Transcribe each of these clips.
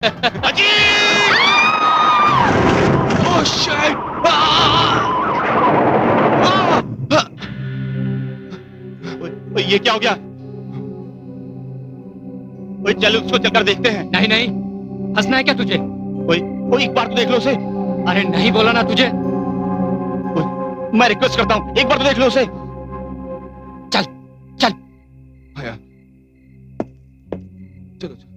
Ajit! Oh shit! ओए, ये क्या हो गया? ओए, चल उसको चलकर देखते हैं। नहीं नहीं, हंसना है क्या तुझे? ओए, ओए, एक बार तो देख लो उसे। अरे नहीं बोला ना तुझे। ओए, मैं रिक्वेस्ट करता हूँ, एक बार तो देख लो उसे। चल चल। आया। चलो चलो।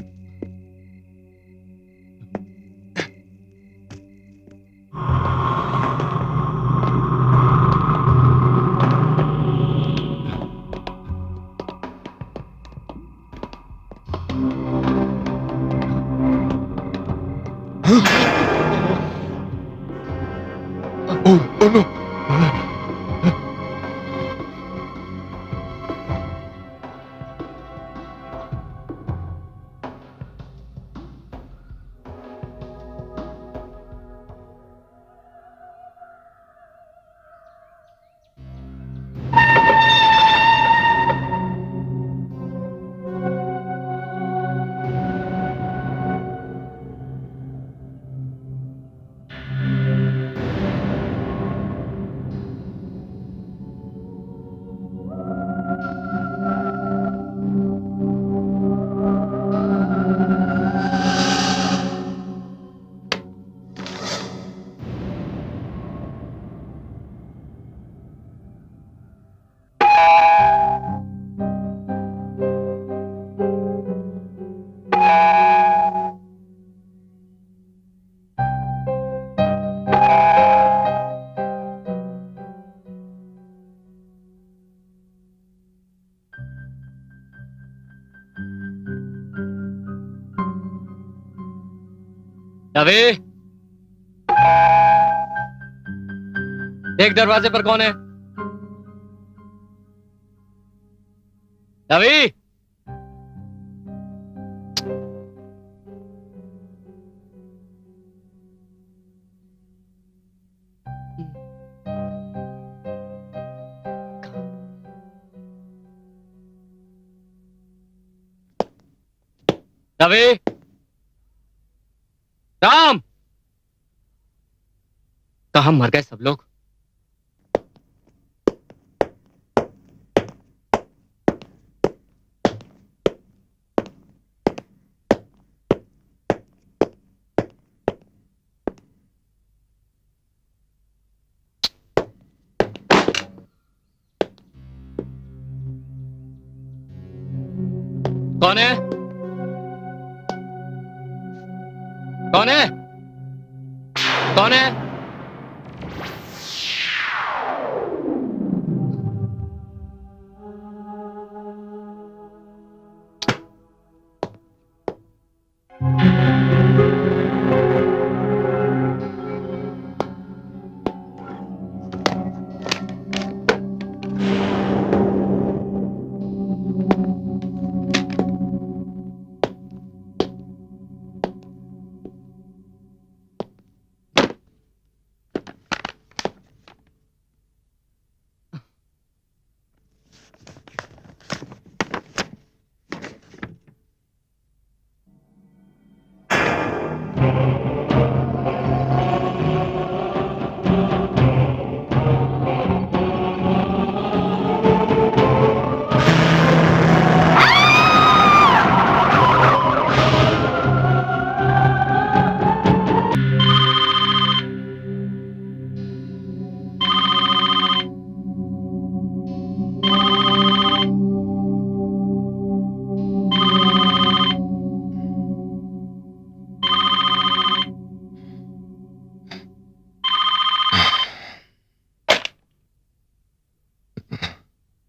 Oh no! रवि, देख दरवाजे पर कौन है? रवि! रवि! राम! कहां मर गए सब लोग? कौन है? कौन है? कौन है?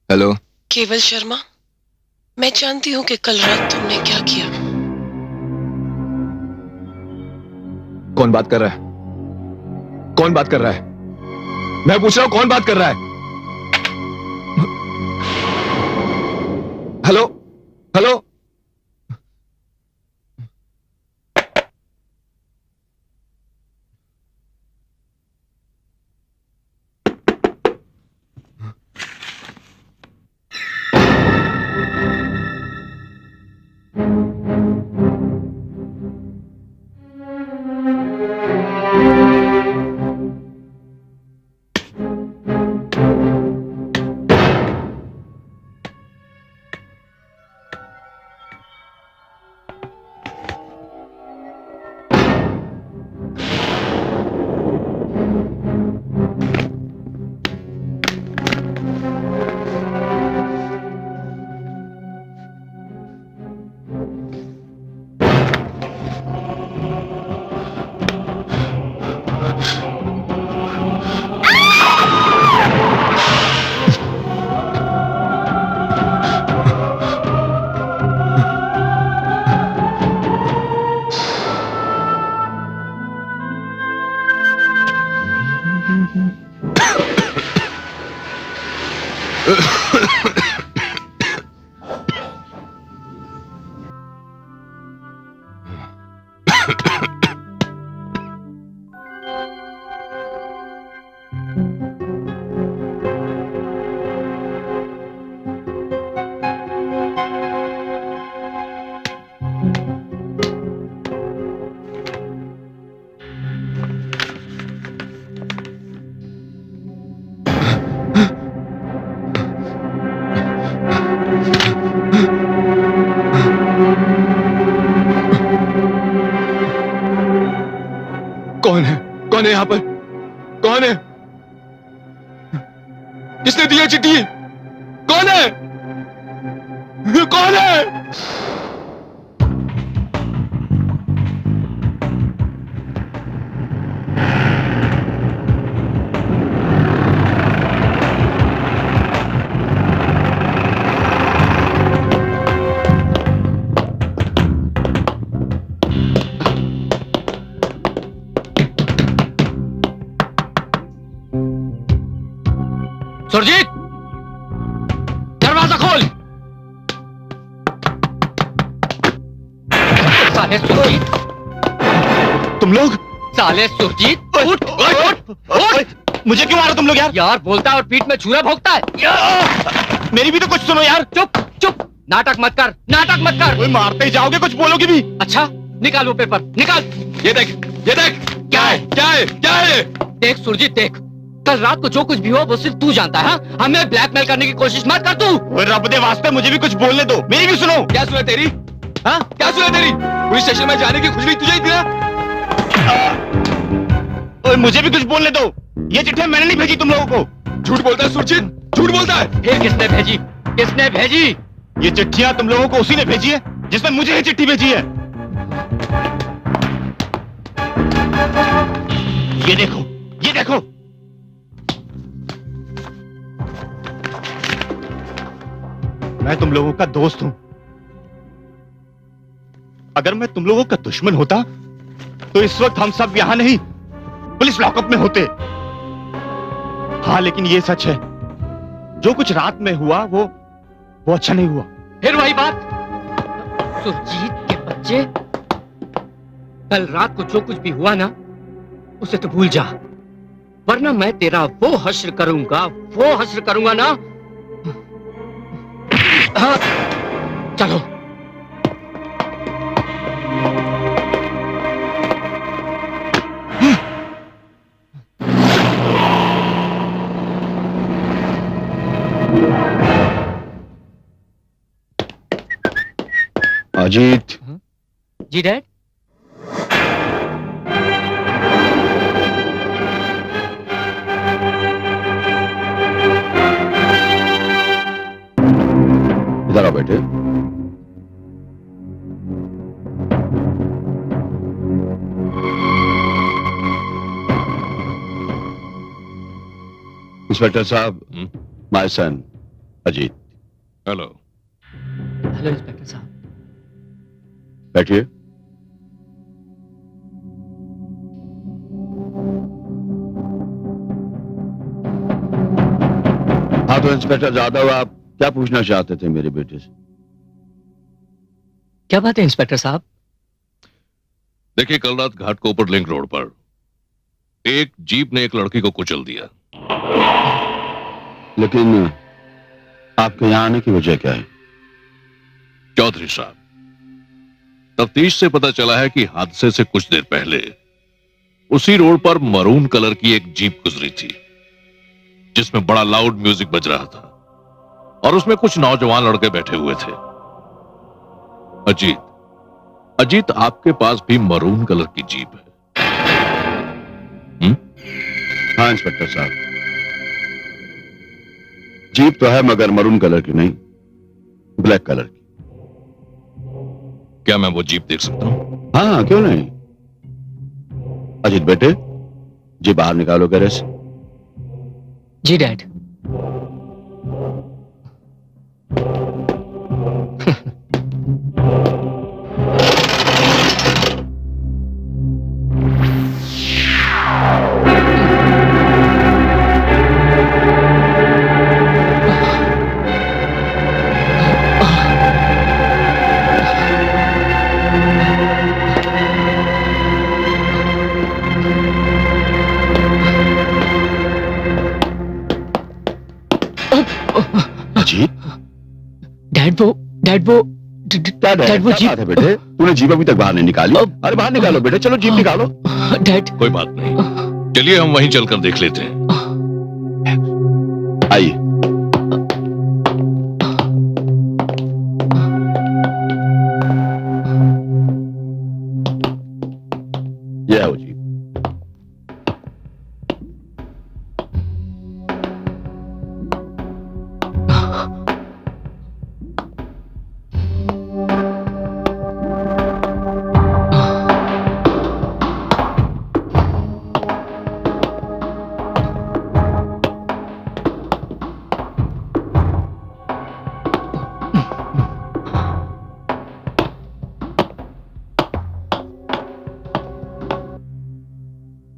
हेलो। केवल शर्मा, मैं जानती हूँ कि कल रात तुमने क्या किया। कौन बात कर रहा है? कौन बात कर रहा है? मैं पूछ रहा हूं, कौन बात कर रहा है? हेलो? हेलो? कौन है? कौन है यहां पर? कौन है? किसने दी है चिट्ठी? कौन है? कौन है? सुरजीत, दरवाजा खोल। साले सुरजीत, तुम लोग? साले सुरजीत, उठ उठ। मुझे क्यों मारो तुम लोग यार? यार बोलता है और पीठ में छुरा भोंकता है। मेरी भी तो कुछ सुनो यार। चुप चुप, नाटक मत कर, नाटक मत कर। कोई मारते ही जाओगे, कुछ बोलोगे भी? अच्छा, निकाल वो पेपर, निकाल। ये देख, ये देख। क्या है? क्या है? क्या है? देख सुरजीत, देख, कल रात को जो कुछ भी हुआ वो सिर्फ तू जानता है। हाँ? हमें ब्लैकमेल करने की कोशिश मत कर तू। ओए रब दे वास्ते मुझे भी कुछ बोलने दो, मेरी भी सुनो। क्या सुना तेरी? हाँ, क्या सुना तेरी? पुलिस स्टेशन में जाने की खुशबू तुझे ही थी ना? ओए मुझे भी कुछ बोलने दो। ये चिट्ठी मैंने नहीं भेजी तुम लोगों को। झूठ बोलता है सुरजीत, झूठ बोलता है। फिर किसने भेजी? किसने भेजी? ये चिट्ठियां तुम लोगों को उसी ने भेजी है जिसने मुझे ये चिट्ठी भेजी है। ये देखो, ये देखो। मैं तुम लोगों का दोस्त हूं। अगर मैं तुम लोगों का दुश्मन होता तो इस वक्त हम सब यहां नहीं, पुलिस लॉकअप में होते। हाँ, लेकिन ये सच है, जो कुछ रात में हुआ वो अच्छा नहीं हुआ। फिर वही बात, सुरजीत के बच्चे, कल रात को जो कुछ भी हुआ ना उसे तो भूल जा, वरना मैं तेरा वो हश्र करूंगा ना। हाँ, चलो। अजीत। जी डैड। इधर आओ बेटे। इंस्पेक्टर साहब, my son Ajit. Hello. Hello inspector साहब। बैठिए। हाँ तो इंस्पेक्टर यादव, आप क्या पूछना चाहते थे मेरे बेटे से? क्या बात है इंस्पेक्टर साहब? देखिए, कल रात घाट के ऊपर लिंक रोड पर एक जीप ने एक लड़की को कुचल दिया। लेकिन आपके यहाँ आने की वजह क्या है? चौधरी साहब, तफ्तीश से पता चला है कि हादसे से कुछ देर पहले उसी रोड पर मरून कलर की एक जीप गुजरी थी जिसमें बड़ा लाउड म्यूजिक बज रहा था और उसमें कुछ नौजवान लड़के बैठे हुए थे। अजीत, आपके पास भी मरून कलर की जीप है? हाँ इंस्पेक्टर साहब, जीप तो है मगर मरून कलर की नहीं, ब्लैक कलर की। क्या मैं वो जीप देख सकता हूं? हाँ, क्यों नहीं। अजीत बेटे, जी बाहर निकालो गैरेज से। जी डैड। डैड वो क्या डैड वो क्या जीप बात है बेटे, तूने जीप अभी तक बाहर नहीं निकाली? अरे बाहर निकालो बेटे, चलो जीप निकालो। डैड कोई बात नहीं, चलिए हम वहीं चलकर देख लेते हैं। आइए। ये आओ जी।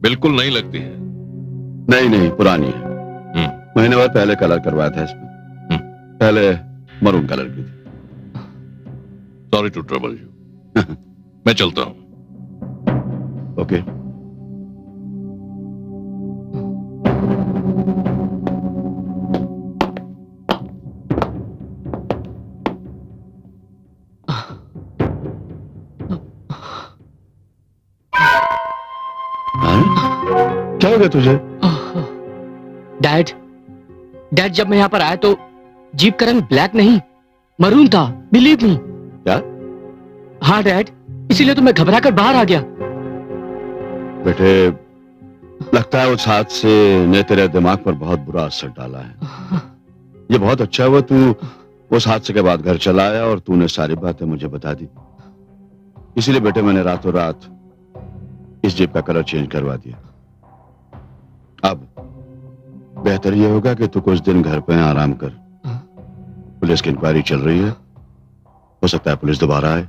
बिल्कुल नहीं लगती है। नहीं नहीं, पुरानी है। महीने भर पहले कलर करवाया था इसमें। पहले मरून कलर की थी। Sorry to trouble you. मैं चलता हूं। ओके। क्या हो गया तुझे? डैड डैड जब मैं यहाँ पर आया तो जीप का रंग ब्लैक नहीं मरून था। Believe me. क्या? हाँ डैड, इसीलिए तो मैं घबरा कर बाहर आ गया। बेटे, लगता है उस हादसे ने तेरे दिमाग पर बहुत बुरा असर डाला है। ये बहुत अच्छा हुआ तू उस हादसे के बाद घर चला आया और तूने सारी बातें मुझे बता दी। इसीलिए बेटे मैंने रातों रात इस जीप का कलर चेंज करवा दिया। अब बेहतर यह होगा कि तू कुछ दिन घर पे आराम कर। पुलिस की इंक्वायरी चल रही है, हो सकता है पुलिस दोबारा आए।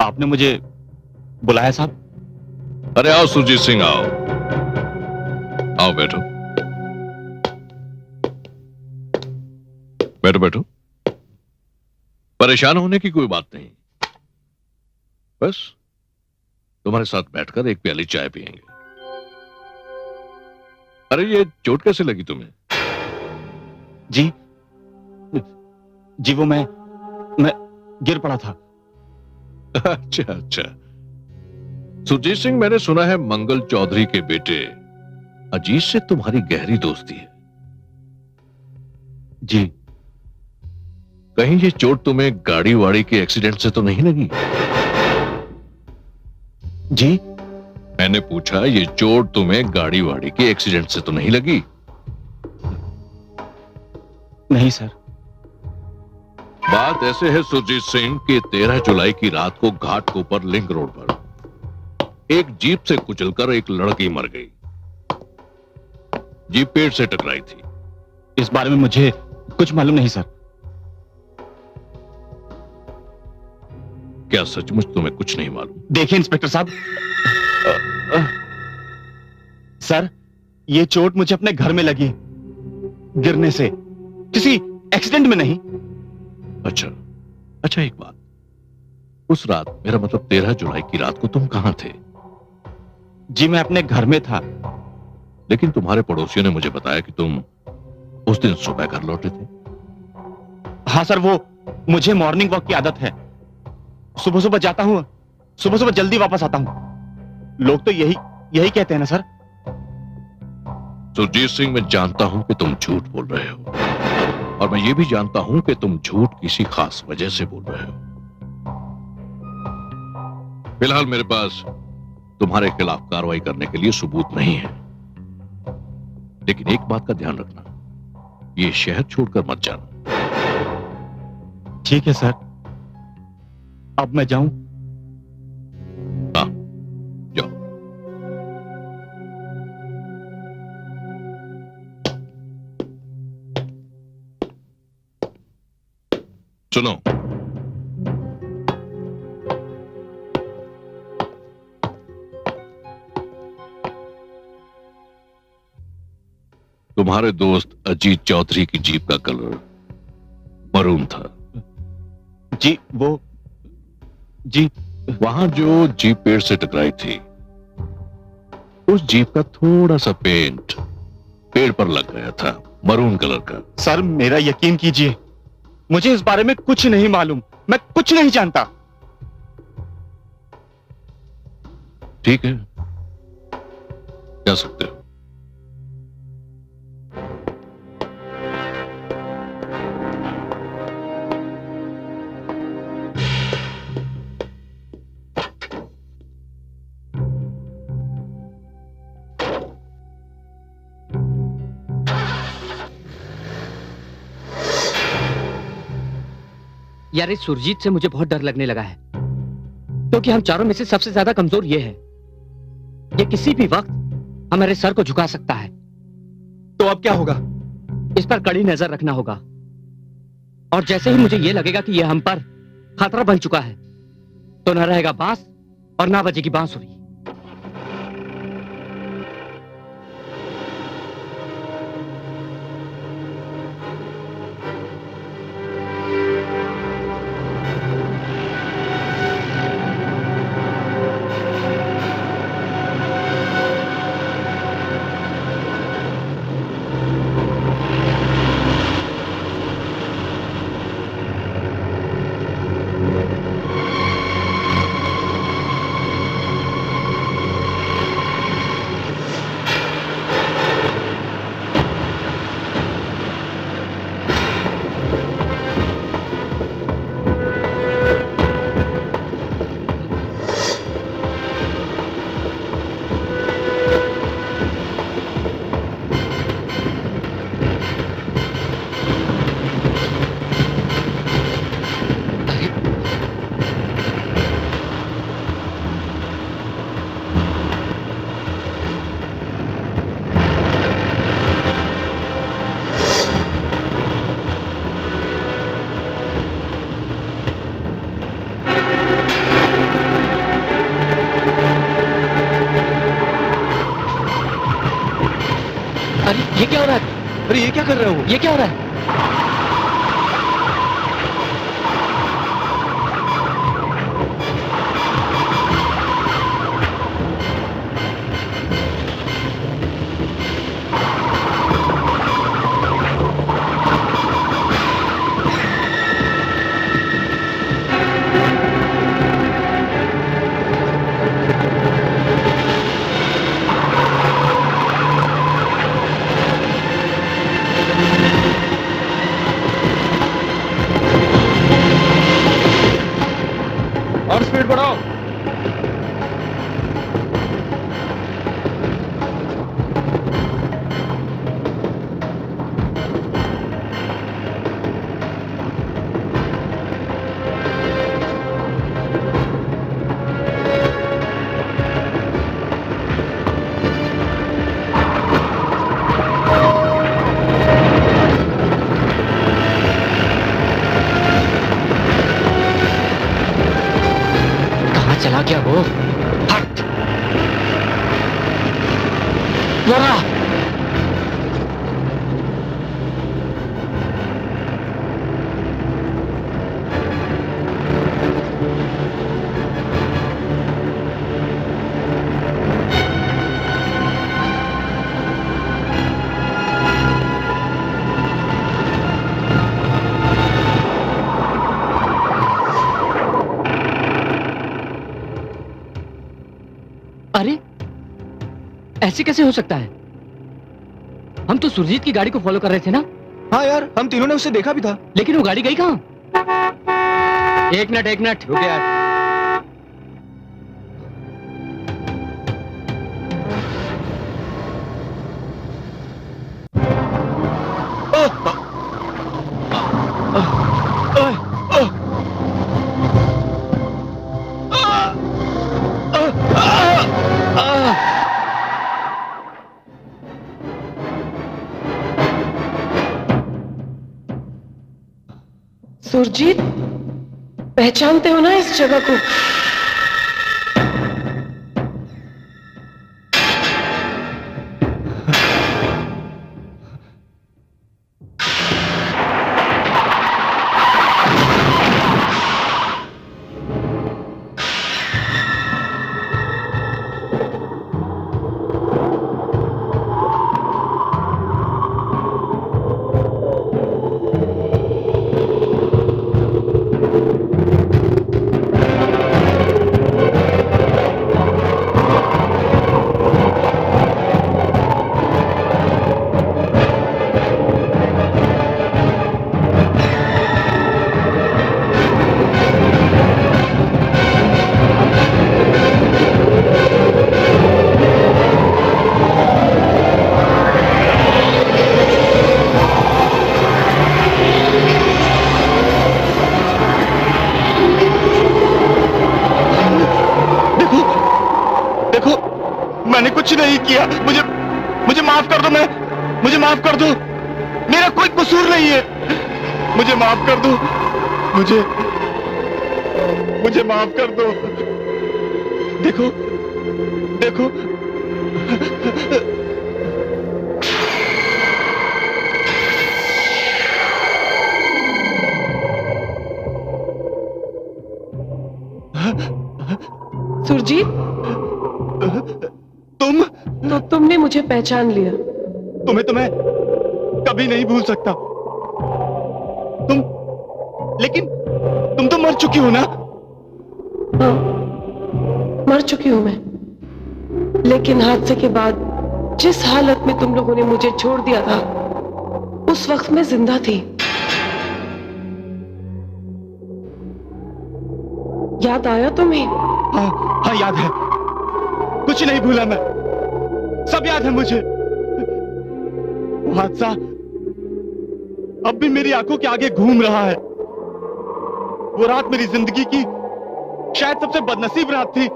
आपने मुझे बुलाया साहब? अरे आओ सुरजीत सिंह, आओ आओ, बैठो बैठो बैठो। परेशान होने की कोई बात नहीं, बस तुम्हारे साथ बैठकर एक प्याली चाय पियेंगे। अरे ये चोट कैसे लगी तुम्हें? जी वो मैं गिर पड़ा था। अच्छा अच्छा। सुरजीत सिंह, मैंने सुना है मंगल चौधरी के बेटे अजीत से तुम्हारी गहरी दोस्ती है। जी। कहीं ये चोट तुम्हें गाड़ी वाड़ी के एक्सीडेंट से तो नहीं लगी? जी? मैंने पूछा, ये चोट तुम्हें गाड़ी वाड़ी के एक्सीडेंट से तो नहीं लगी? नहीं सर। बात ऐसे है सुरजीत सिंह कि 13 जुलाई की रात को घाटकोपर लिंक रोड पर एक जीप से कुचलकर एक लड़की मर गई। जीप पेड़ से टकराई थी। इस बारे में मुझे कुछ मालूम नहीं सर। क्या सचमुच तुम्हें कुछ नहीं मालूम? देखिए इंस्पेक्टर साहब, सर ये चोट मुझे अपने घर में लगी, गिरने से, किसी एक्सीडेंट में नहीं। अच्छा अच्छा, एक बात, उस रात, मेरा मतलब 13 जुलाई की रात को तुम कहां थे? जी मैं अपने घर में था। लेकिन तुम्हारे पड़ोसियों ने मुझे बताया कि तुम उस दिन सुबह घर लौटे थे। हाँ सर, वो मुझे मॉर्निंग वॉक की आदत है। सुबह सुबह जाता हूं, सुबह सुबह जल्दी वापस आता हूं। लोग तो यही कहते हैं ना सर। सुरजीत सिंह, मैं जानता हूं कि तुम झूठ बोल रहे हो, और मैं ये भी जानता हूं कि तुम झूठ किसी खास वजह से बोल रहे हो। फिलहाल मेरे पास तुम्हारे खिलाफ कार्रवाई करने के लिए सबूत नहीं है। लेकिन एक बात का ध्यान रखना, ये शहर छोड़कर मत जाना। ठीक है सर, अब मैं जाऊं? हाँ, जाओ। सुनो, तुम्हारे दोस्त अजीत चौधरी की जीप का कलर मरून था। जी वो जी वहां जो जीप पेड़ से टकराई थी, उस जीप का थोड़ा सा पेंट पेड़ पर लग गया था, मरून कलर का। सर मेरा यकीन कीजिए, मुझे इस बारे में कुछ नहीं मालूम, मैं कुछ नहीं जानता। ठीक है, जा सकते हो। यार इस सुरजीत से मुझे बहुत डर लगने लगा है, क्योंकि हम चारों में से सबसे ज्यादा कमजोर ये है। ये किसी भी वक्त हमारे सर को झुका सकता है। तो अब क्या होगा? इस पर कड़ी नजर रखना होगा, और जैसे ही मुझे ये लगेगा कि यह हम पर खतरा बन चुका है, तो न रहेगा बांस और ना बजेगी बांसुरी। अरे ये क्या हो रहा है? अरे ये क्या कर रहे हो? ये क्या हो रहा है? और स्पीड बढ़ाओ। कहाँ चला गया वो? हट! नोरा! अरे ऐसे कैसे हो सकता है? हम तो सुरजीत की गाड़ी को फॉलो कर रहे थे ना? हाँ यार, हम तीनों ने उसे देखा भी था। लेकिन वो गाड़ी गई कहाँ? एक मिनट रुक यार। सुरजीत, पहचानते हो ना इस जगह को? मैंने कुछ नहीं किया, मुझे मुझे माफ कर दो। मुझे माफ कर दो, मेरा कोई कसूर नहीं है। मुझे माफ कर दो, मुझे माफ कर दो। देखो देखो, सुरजीत, तुमने मुझे पहचान लिया। तुम्हें तो मैं कभी नहीं भूल सकता। लेकिन तुम तो मर चुकी हो ना? हाँ, मर चुकी हूं मैं। लेकिन हादसे के बाद जिस हालत में तुम लोगों ने मुझे छोड़ दिया था, उस वक्त मैं जिंदा थी। याद आया तुम्हें? हाँ याद है, कुछ नहीं भूला मैं, सब याद है मुझे। वो हादसा अब भी मेरी आंखों के आगे घूम रहा है। वो रात मेरी जिंदगी की शायद सबसे बदनसीब रात थी,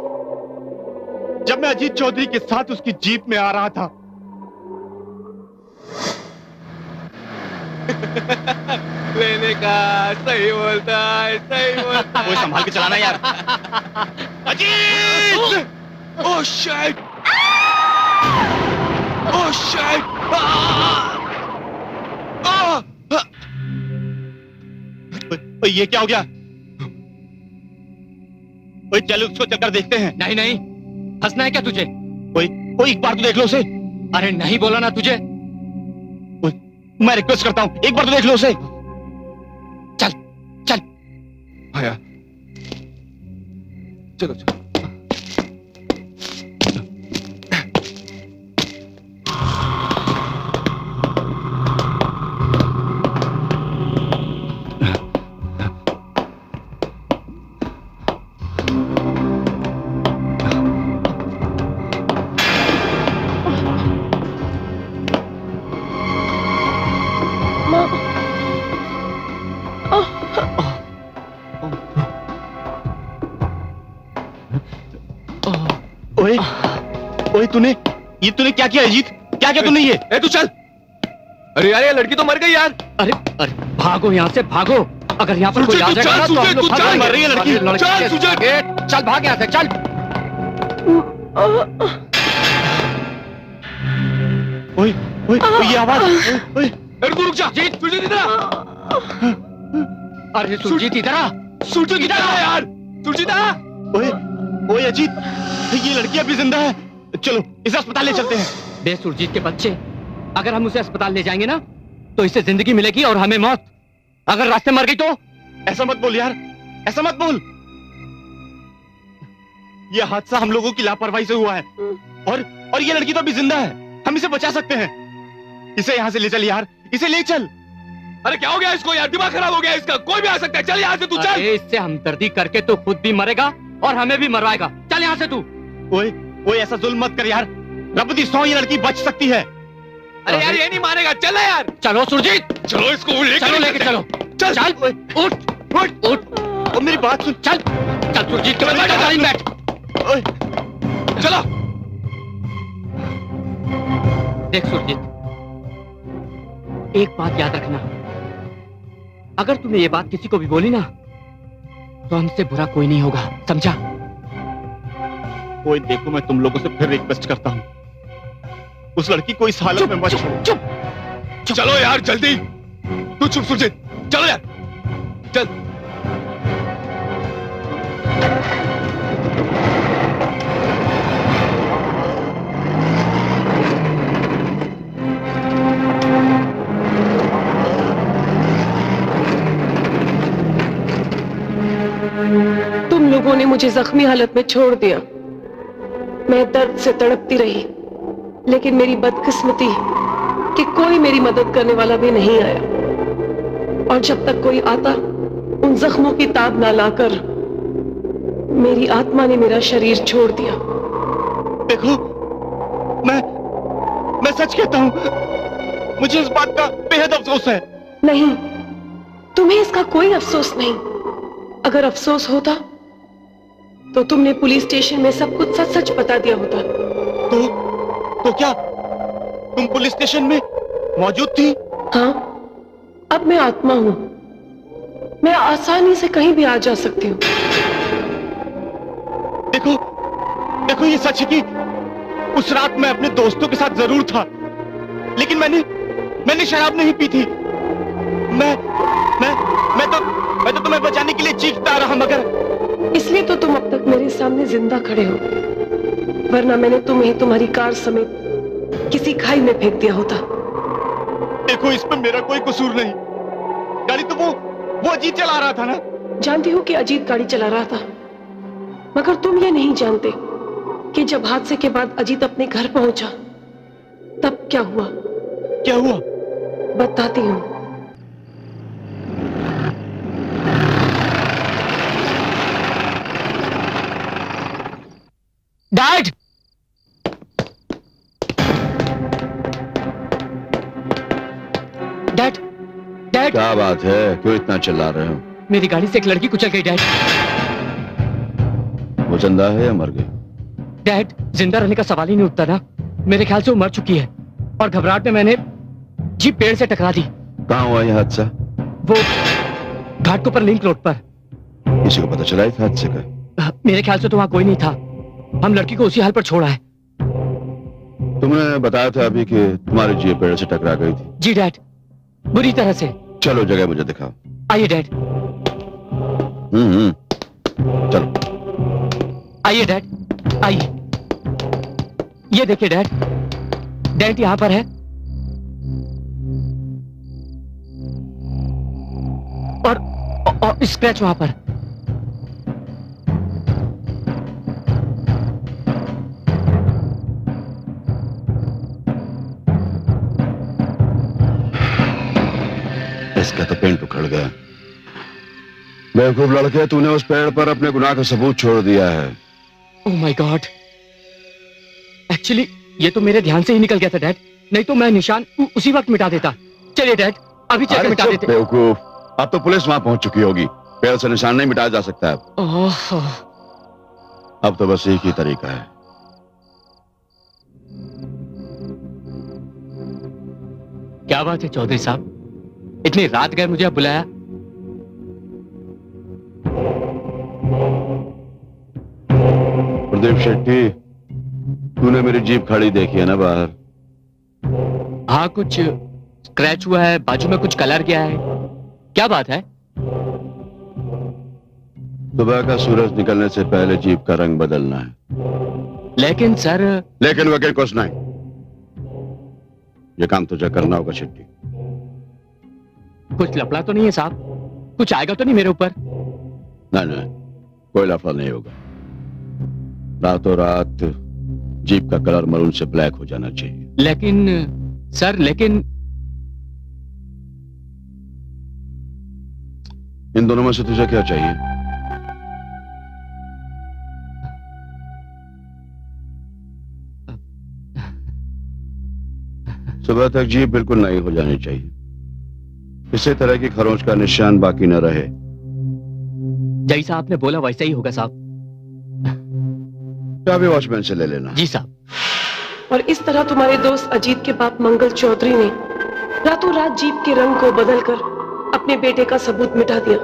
जब मैं अजीत चौधरी के साथ उसकी जीप में आ रहा था। लेने का सही बोलता है, सही बोलता है। वो संभाल के चलाना यार। Ajit! Oh shit! Oh shit! ये क्या हो गया? चलो उसको चलकर देखते हैं। नहीं नहीं, हंसना है क्या तुझे? कोई एक बार तो देख लो उसे। अरे नहीं बोला ना तुझे। मैं रिक्वेस्ट करता हूं, एक बार तो देख लो उसे। चल चल। आया, चलो चलो। ओए तूने क्या किया अजीत? क्या किया तूने ये? ए तू चल। अरे यार, ये लड़की तो मर गई यार। अरे अरे भागो यहाँ से, भागो। अगर यहाँ पर कोई आ जाएगा ना तो हम लोग भाग मर रही है लड़की। चल सुजय, चल भाग यहाँ से, चल। ओए ये आवाज। ओए तू रुक जा। जीत, सुरजीत इधर आ। अरे सुरजीत इधर आ। सुरजीत इधर आ यार। सुरजीत आ। ओए अजीत, ये लड़की अभी जिंदा है। चलो इसे अस्पताल ले चलते हैं। बे सुरजीत के बच्चे, अगर हम उसे अस्पताल ले जाएंगे ना तो इसे जिंदगी मिलेगी और हमें मौत। अगर रास्ते मर गई तो? ऐसा मत बोल यार, ऐसा मत बोल। यह हादसा हम लोगों की लापरवाही से हुआ है, और ये लड़की तो अभी जिंदा है। हम इसे बचा सकते हैं। इसे यहाँ से ले चल यार, इसे ले चल। अरे क्या हो गया इसको यार? दिमाग खराब हो गया इसका। कोई भी आ सकता है। चल यहाँ से तू, चल। इससे हमदर्दी करके तो खुद भी मरेगा और हमें भी मरवाएगा। चल यहाँ से तू। ओए ऐसा जुल्म मत कर यार। रब दी सौ, ये लड़की बच सकती है। अरे यार ये नहीं मानेगा, चलो यार, चलो सुरजीत, चलो इसको लेके चलो लेके चलो, चल चल उठ उठ, अब मेरी बात सुन। चल चल सुरजीत, चल, बैठ बैठ, गाड़ी में बैठ। ओए, चलो। देख सुरजीत, एक बात याद रखना, अगर तूने ये बात किसी को भी बोली ना तो हमसे बुरा कोई नहीं होगा, समझा? ओए देखो, मैं तुम लोगों से फिर रिक्वेस्ट करता हूँ, उस लड़की को इस हालत में मत छोड़ो। चुप, चलो यार जल्दी, तू चुप सुरजीत, चलो यार, चल। तुम लोगों ने मुझे जख्मी हालत में छोड़ दिया। मैं दर्द से तड़पती रही, लेकिन मेरी बदकिस्मती कि कोई मेरी मदद करने वाला भी नहीं आया। और जब तक कोई आता, उन जख्मों की ताब ना लाकर मेरी आत्मा ने मेरा शरीर छोड़ दिया। देखो, मैं सच कहता हूँ, मुझे इस बात का बेहद अफसोस है। नहीं, तुम्हें इसका कोई अफसोस नहीं। अगर अफसोस होता तो तुमने पुलिस स्टेशन में सब कुछ सच सच बता दिया होता। तो क्या तुम पुलिस स्टेशन में मौजूद थी? हाँ, अब मैं आत्मा हूं। मैं आसानी से कहीं भी आ जा सकती हूँ। देखो ये सच है कि उस रात मैं अपने दोस्तों के साथ जरूर था, लेकिन मैंने शराब नहीं पी थी। मैं तो तुम्हें बचाने के लिए चीखता रहा, मगर इसलिए तो तुम अब तक मेरे सामने जिंदा खड़े हो, वरना मैंने तुम्हें तुम्हारी कार समेत किसी खाई में फेंक दिया होता। देखो, इस पर मेरा कोई कसूर नहीं। गाड़ी तो वो अजीत चला रहा था ना। जानती हूँ कि अजीत गाड़ी चला रहा था, मगर तुम ये नहीं जानते कि जब हादसे के बाद अजीत अपने घर पहुंचा तब क्या हुआ। क्या हुआ? बताती हूँ। डैड, डैड, डैड, क्या बात है, क्यों इतना चिल्ला रहे हो? मेरी गाड़ी से एक लड़की कुचल गई डैड। वो जिंदा है या मर गई? डैड, जिंदा रहने का सवाल ही नहीं उठता ना। मेरे ख्याल से वो मर चुकी है, और घबराहट में मैंने जीप पेड़ से टकरा दी। कहाँ हुआ ये हादसा? वो घाट के ऊपर लिंक रोड पर। किसी को पता चला इस हादसे का? मेरे ख्याल से तो वहां कोई नहीं था। हम लड़की को उसी हाल पर छोड़ा है। तुमने बताया था अभी कि तुम्हारी जीप पेड़ से टकरा गई थी। जी डैड, बुरी तरह से। चलो जगह मुझे दिखाओ। आइए डैड, चलो। आइए डैड, आइए। ये देखिए डैड, डेंट यहां पर है, और स्क्रैच वहां पर। इसका तो पेंट उखड़ गया। बेवकूफ लड़के, तूने उस पेड़ पर अपने गुनाह का सबूत छोड़ दिया है। ओह माय गॉड, एक्चुअली ये तो मेरे ध्यान से ही निकल गया था डैड, नहीं तो मैं निशान उसी वक्त मिटा देता। चलिए डैड, अभी चल के मिटा चुप देते। बेवकूफ, अब तो पुलिस वहां पहुंच चुकी होगी। पेड़ से निशान नहीं मिटाया जा सकता है। ओह, अब तो बस एक ही तरीका है। क्या बात है चौधरी साहब, इतनी रात गए मुझे अब बुलाया? प्रदीप शेट्टी, तूने मेरी जीप खड़ी देखी है ना बाहर? हाँ, कुछ स्क्रैच हुआ है, बाजू में कुछ कलर गया है। क्या बात है? सुबह का सूरज निकलने से पहले जीप का रंग बदलना है। लेकिन सर। लेकिन वकील कुछ नहीं, ये काम तुझे करना होगा शेट्टी। कुछ लफड़ा तो नहीं है साहब? कुछ आएगा तो नहीं मेरे ऊपर? नहीं, कोई लफड़ा नहीं होगा। रातों रात जीप का कलर मरून से ब्लैक हो जाना चाहिए। लेकिन सर, लेकिन इन दोनों में से तुझे क्या चाहिए? सुबह तक जीप बिल्कुल नई हो जानी चाहिए, इसी तरह की खरोंच का निशान बाकी न रहे। जैसा आपने बोला वैसा ही होगा साहब। चाबी वॉचमैन से ले लेना। जी साहब। और इस तरह तुम्हारे दोस्त अजीत के बाप मंगल चौधरी ने रातों रात जीप के रंग को बदलकर अपने बेटे का सबूत मिटा दिया।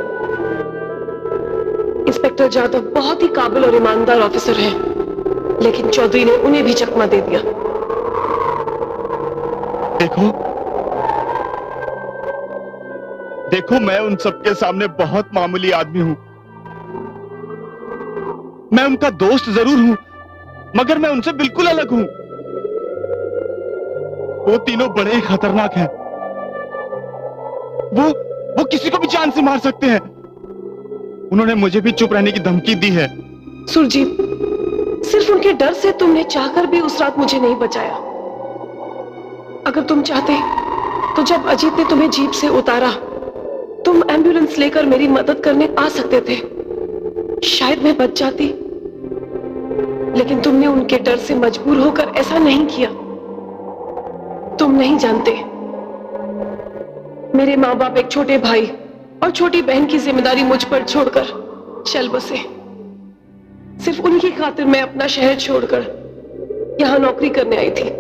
इंस्पेक्टर जाधव बहुत ही काबिल और ईमानदार ऑफिसर है, लेकिन चौधरी ने उन्हें भी चकमा दे दिया। देखो मैं उन सबके सामने बहुत मामूली आदमी हूं। मैं उनका दोस्त जरूर हूं, मगर मैं उनसे बिल्कुल अलग हूं। वो तीनों बड़े ही खतरनाक हैं। वो किसी को भी जान से मार सकते हैं। उन्होंने मुझे भी चुप रहने की धमकी दी है। सुरजीत, सिर्फ उनके डर से तुमने चाहकर भी उस रात मुझे नहीं बचाया। अगर तुम चाहते तो जब अजीत ने तुम्हें जीप से उतारा, तुम एम्बुलेंस लेकर मेरी मदद करने आ सकते थे। शायद मैं बच जाती, लेकिन तुमने उनके डर से मजबूर होकर ऐसा नहीं किया। तुम नहीं जानते, मेरे माँ बाप एक छोटे भाई और छोटी बहन की जिम्मेदारी मुझ पर छोड़कर चल बसे। सिर्फ उन्हीं की खातिर मैं अपना शहर छोड़कर यहां नौकरी करने आई थी।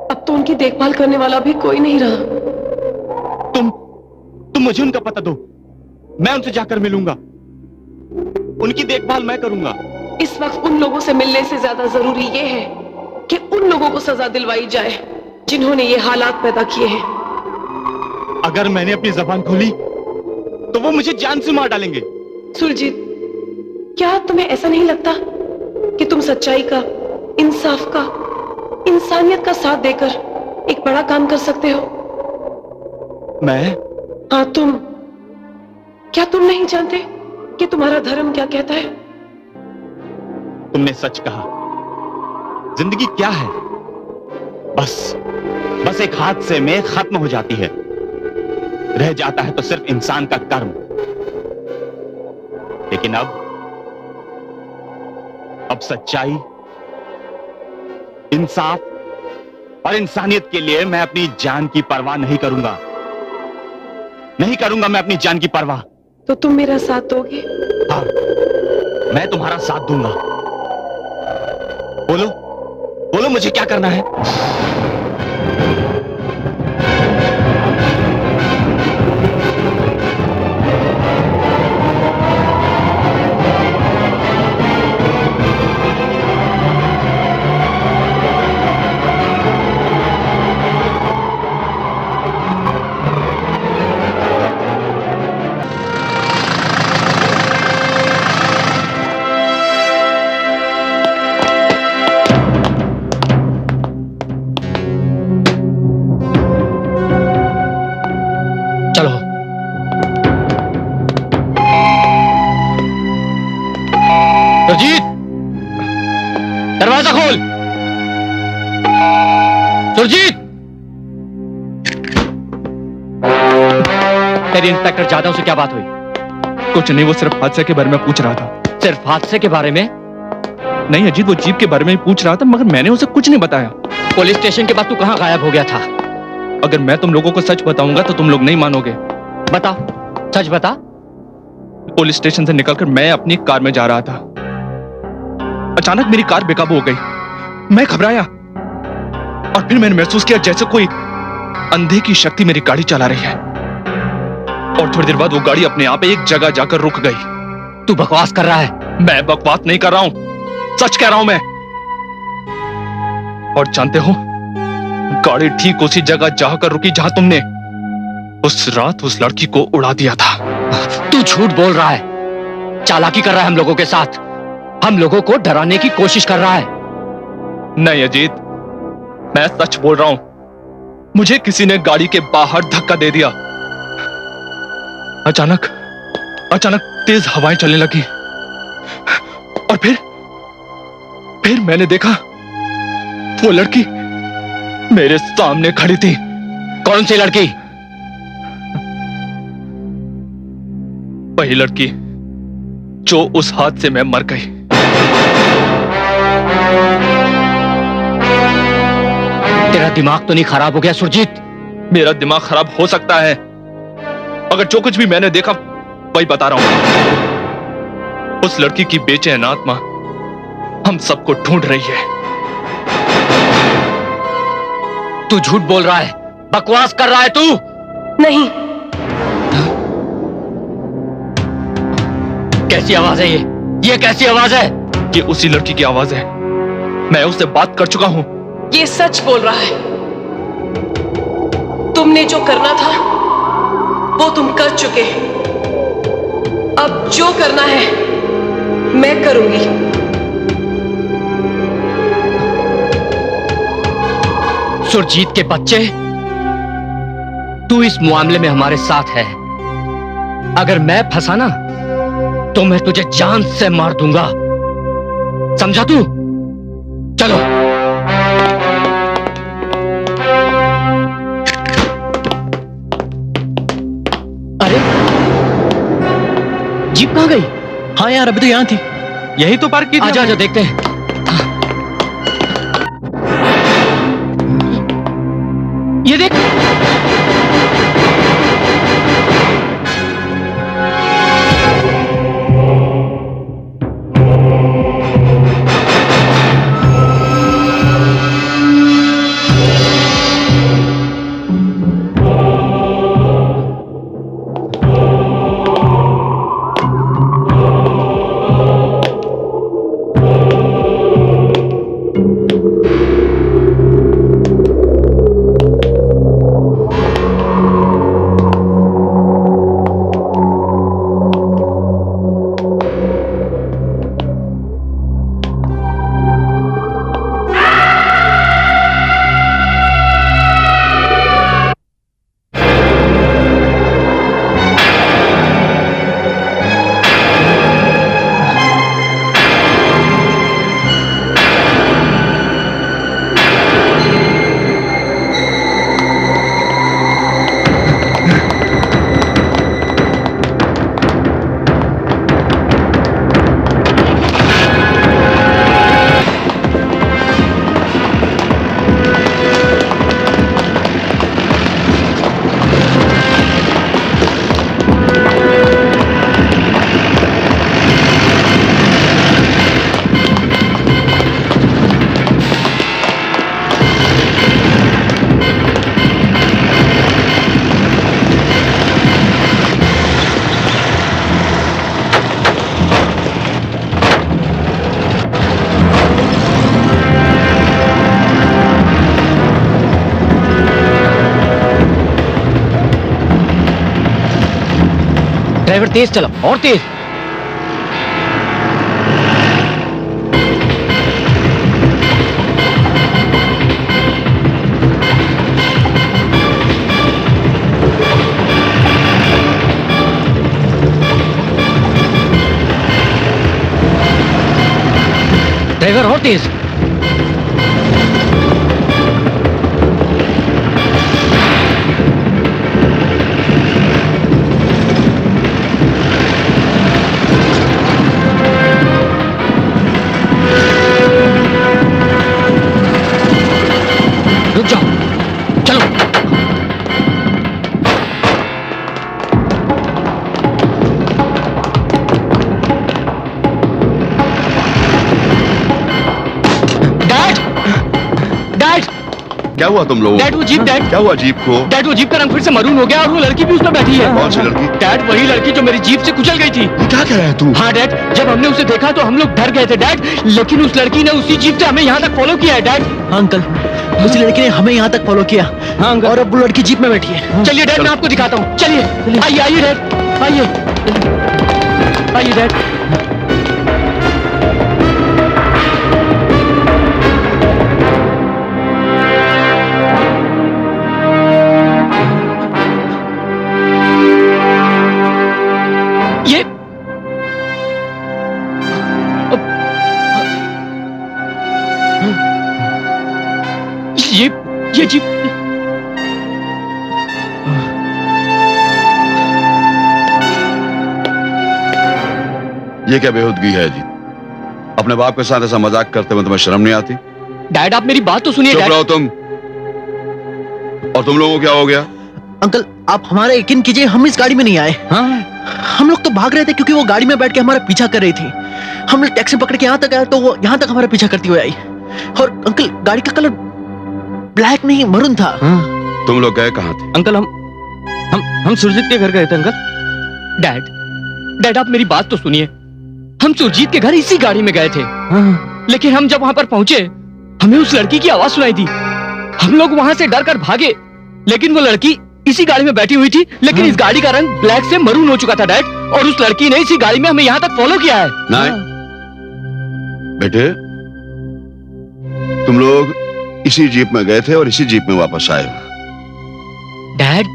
अब तो उनकी देखभाल करने वाला भी कोई नहीं रहा। तुम मुझे उनका पता दो, मैं उनसे जाकर मिलूंगा। उनकी देखभाल मैं करूंगा। इस वक्त उन लोगों से मिलने से ज्यादा जरूरी यह है कि उन लोगों को सजा दिलवाई जाए जिन्होंने ये हालात पैदा किए हैं। अगर मैंने अपनी जबान खोली तो वो मुझे जान से मार डालेंगे। सुरजीत, क्या तुम्हें ऐसा नहीं लगता कि तुम सच्चाई का, इंसाफ का, इंसानियत का साथ देकर एक बड़ा काम कर सकते हो? मैं? हाँ तुम। क्या तुम नहीं जानते कि तुम्हारा धर्म क्या कहता है? तुमने सच कहा। जिंदगी क्या है? बस एक हादसे में खत्म हो जाती है। रह जाता है तो सिर्फ इंसान का कर्म। लेकिन अब सच्चाई, इंसाफ और इंसानियत के लिए मैं अपनी जान की परवाह नहीं करूंगा। नहीं करूंगा मैं अपनी जान की परवाह। तो तुम मेरा साथ दोगे? हाँ, मैं तुम्हारा साथ दूंगा। बोलो मुझे क्या करना है? चलो। सुरजीत, दरवाजा खोल। सुरजीत! तेरी इंस्पेक्टर जाधव से क्या बात हुई? कुछ नहीं, वो सिर्फ हादसे के बारे में पूछ रहा था। सिर्फ हादसे के बारे में? नहीं अजीत, वो जीप के बारे में ही पूछ रहा था, मगर मैंने उसे कुछ नहीं बताया। पुलिस स्टेशन के बाद तू कहां गायब हो गया था? अगर मैं तुम लोगों को सच बताऊंगा तो तुम लोग नहीं मानोगे। बता, सच बता। पुलिस स्टेशन से निकलकर मैं अपनी कार में जा रहा था। अचानक मेरी कार बेकाबू हो गई। मैं घबराया और फिर मैंने महसूस किया जैसे कोई अंधे की शक्ति मेरी गाड़ी चला रही है। और थोड़ी देर बाद वो गाड़ी अपने आप एक जगह जाकर रुक गई। तू बकवास कर रहा है? मैं बकवास नहीं कर रहा हूं, सच कह रहा हूं मैं। और जानते हो, गाड़ी ठीक उसी जगह जाकर रुकी जहां तुमने उस रात उस लड़की को उड़ा दिया था। तू झूठ बोल रहा है, चालाकी कर रहा है हम लोगों के साथ, हम लोगों को डराने की कोशिश कर रहा है। नहीं अजीत, मैं सच बोल रहा हूं। मुझे किसी ने गाड़ी के बाहर धक्का दे दिया। अचानक तेज हवाएं चलने लगी और फिर मैंने देखा वो लड़की मेरे सामने खड़ी थी। कौन सी लड़की? वही लड़की जो उस हादसे में मर गई। तेरा दिमाग तो नहीं खराब हो गया सुरजीत? मेरा दिमाग खराब हो सकता है, अगर जो कुछ भी मैंने देखा वही बता रहा हूं। उस लड़की की बेचैन आत्मा हम सबको ढूंढ रही है। तू झूठ बोल रहा है, बकवास कर रहा है तू। नहीं, कैसी आवाज है ये कैसी आवाज है? ये उसी लड़की की आवाज है, मैं उससे बात कर चुका हूं। ये सच बोल रहा है। तुमने जो करना था वो तुम कर चुके। अब जो करना है मैं करूंगी। सुरजीत के बच्चे, तू इस मामले में हमारे साथ है। अगर मैं फंसा ना तो मैं तुझे जान से मार दूंगा, समझा तू? चलो। अरे जीप कहां गई? हाँ यार, अभी तो यहाँ थी, यही तो पार्क की थी। आजा आजा देखते हैं। ये देख, ड्राइवर तेज चला, और तेज। ड्राइवर और तेज। रुक जाओ, चलो। डैड, डैड, क्या हुआ तुम लोगों डैड को? वो जीप, डैड, क्या हुआ जीप को? डैड वो जीप का रंग फिर से मरून हो गया और वो लड़की भी उसमें बैठी है। कौन सी लड़की? डैड वही लड़की जो मेरी जीप से कुचल गई थी। ये क्या कह रहा है तू? हाँ डैड, जब हमने उसे देखा तो हम लोग डर गए थे डैड, लेकिन उस लड़की ने उसी जीप से हमें यहाँ तक फॉलो किया है डैड। हाँ अंकल, उस लड़की ने हमें यहाँ तक फॉलो किया। हाँ अंकल। और अब वो लड़की जीप में बैठी है। चलिए डैड, मैं आपको दिखाता हूँ। चलिए, आइए आइए डैड, आइए आइए डैड। ये ये जीप ये क्या बेहूदगी है जी? अपने बाप के साथ ऐसा मजाक करते हुए तुम्हें शर्म नहीं आती? डैड, आप मेरी बात तो सुनिए चुप डैड। रहो तुम। और तुम लोगों को क्या हो गया? अंकल आप हमारा यकीन कीजिए, हम इस गाड़ी में नहीं आए। हम लोग तो भाग रहे थे क्योंकि वो गाड़ी में बैठ के हमारा पीछा कर रही थी। हम लोग टैक्सी पकड़ के यहाँ तक आए तो वो यहाँ तक हमारा पीछा करती हुई आई। और अंकल गाड़ी का कलर ब्लैक नहीं मरून था। तुम लोग गए कहाँ थे? अंकल हम सुरजीत के घर गए थे अंकल। डैड आप मेरी बात तो सुनिए। हम सुरजीत के घर इसी गाड़ी में गए थे। लेकिन हम जब वहां पर पहुंचे हमें उस लड़की की आवाज सुनाई दी। हम लोग वहां से डर कर भागे, लेकिन वो लड़की इसी गाड़ी में बैठी हुई थी। लेकिन इस गाड़ी का रंग ब्लैक से मरून हो चुका था डैड, और उस लड़की ने इसी गाड़ी में हमें यहाँ तक फॉलो किया है। नहीं बेटे, तुम लोग इसी जीप में गए थे और इसी जीप में वापस आए हो। डैड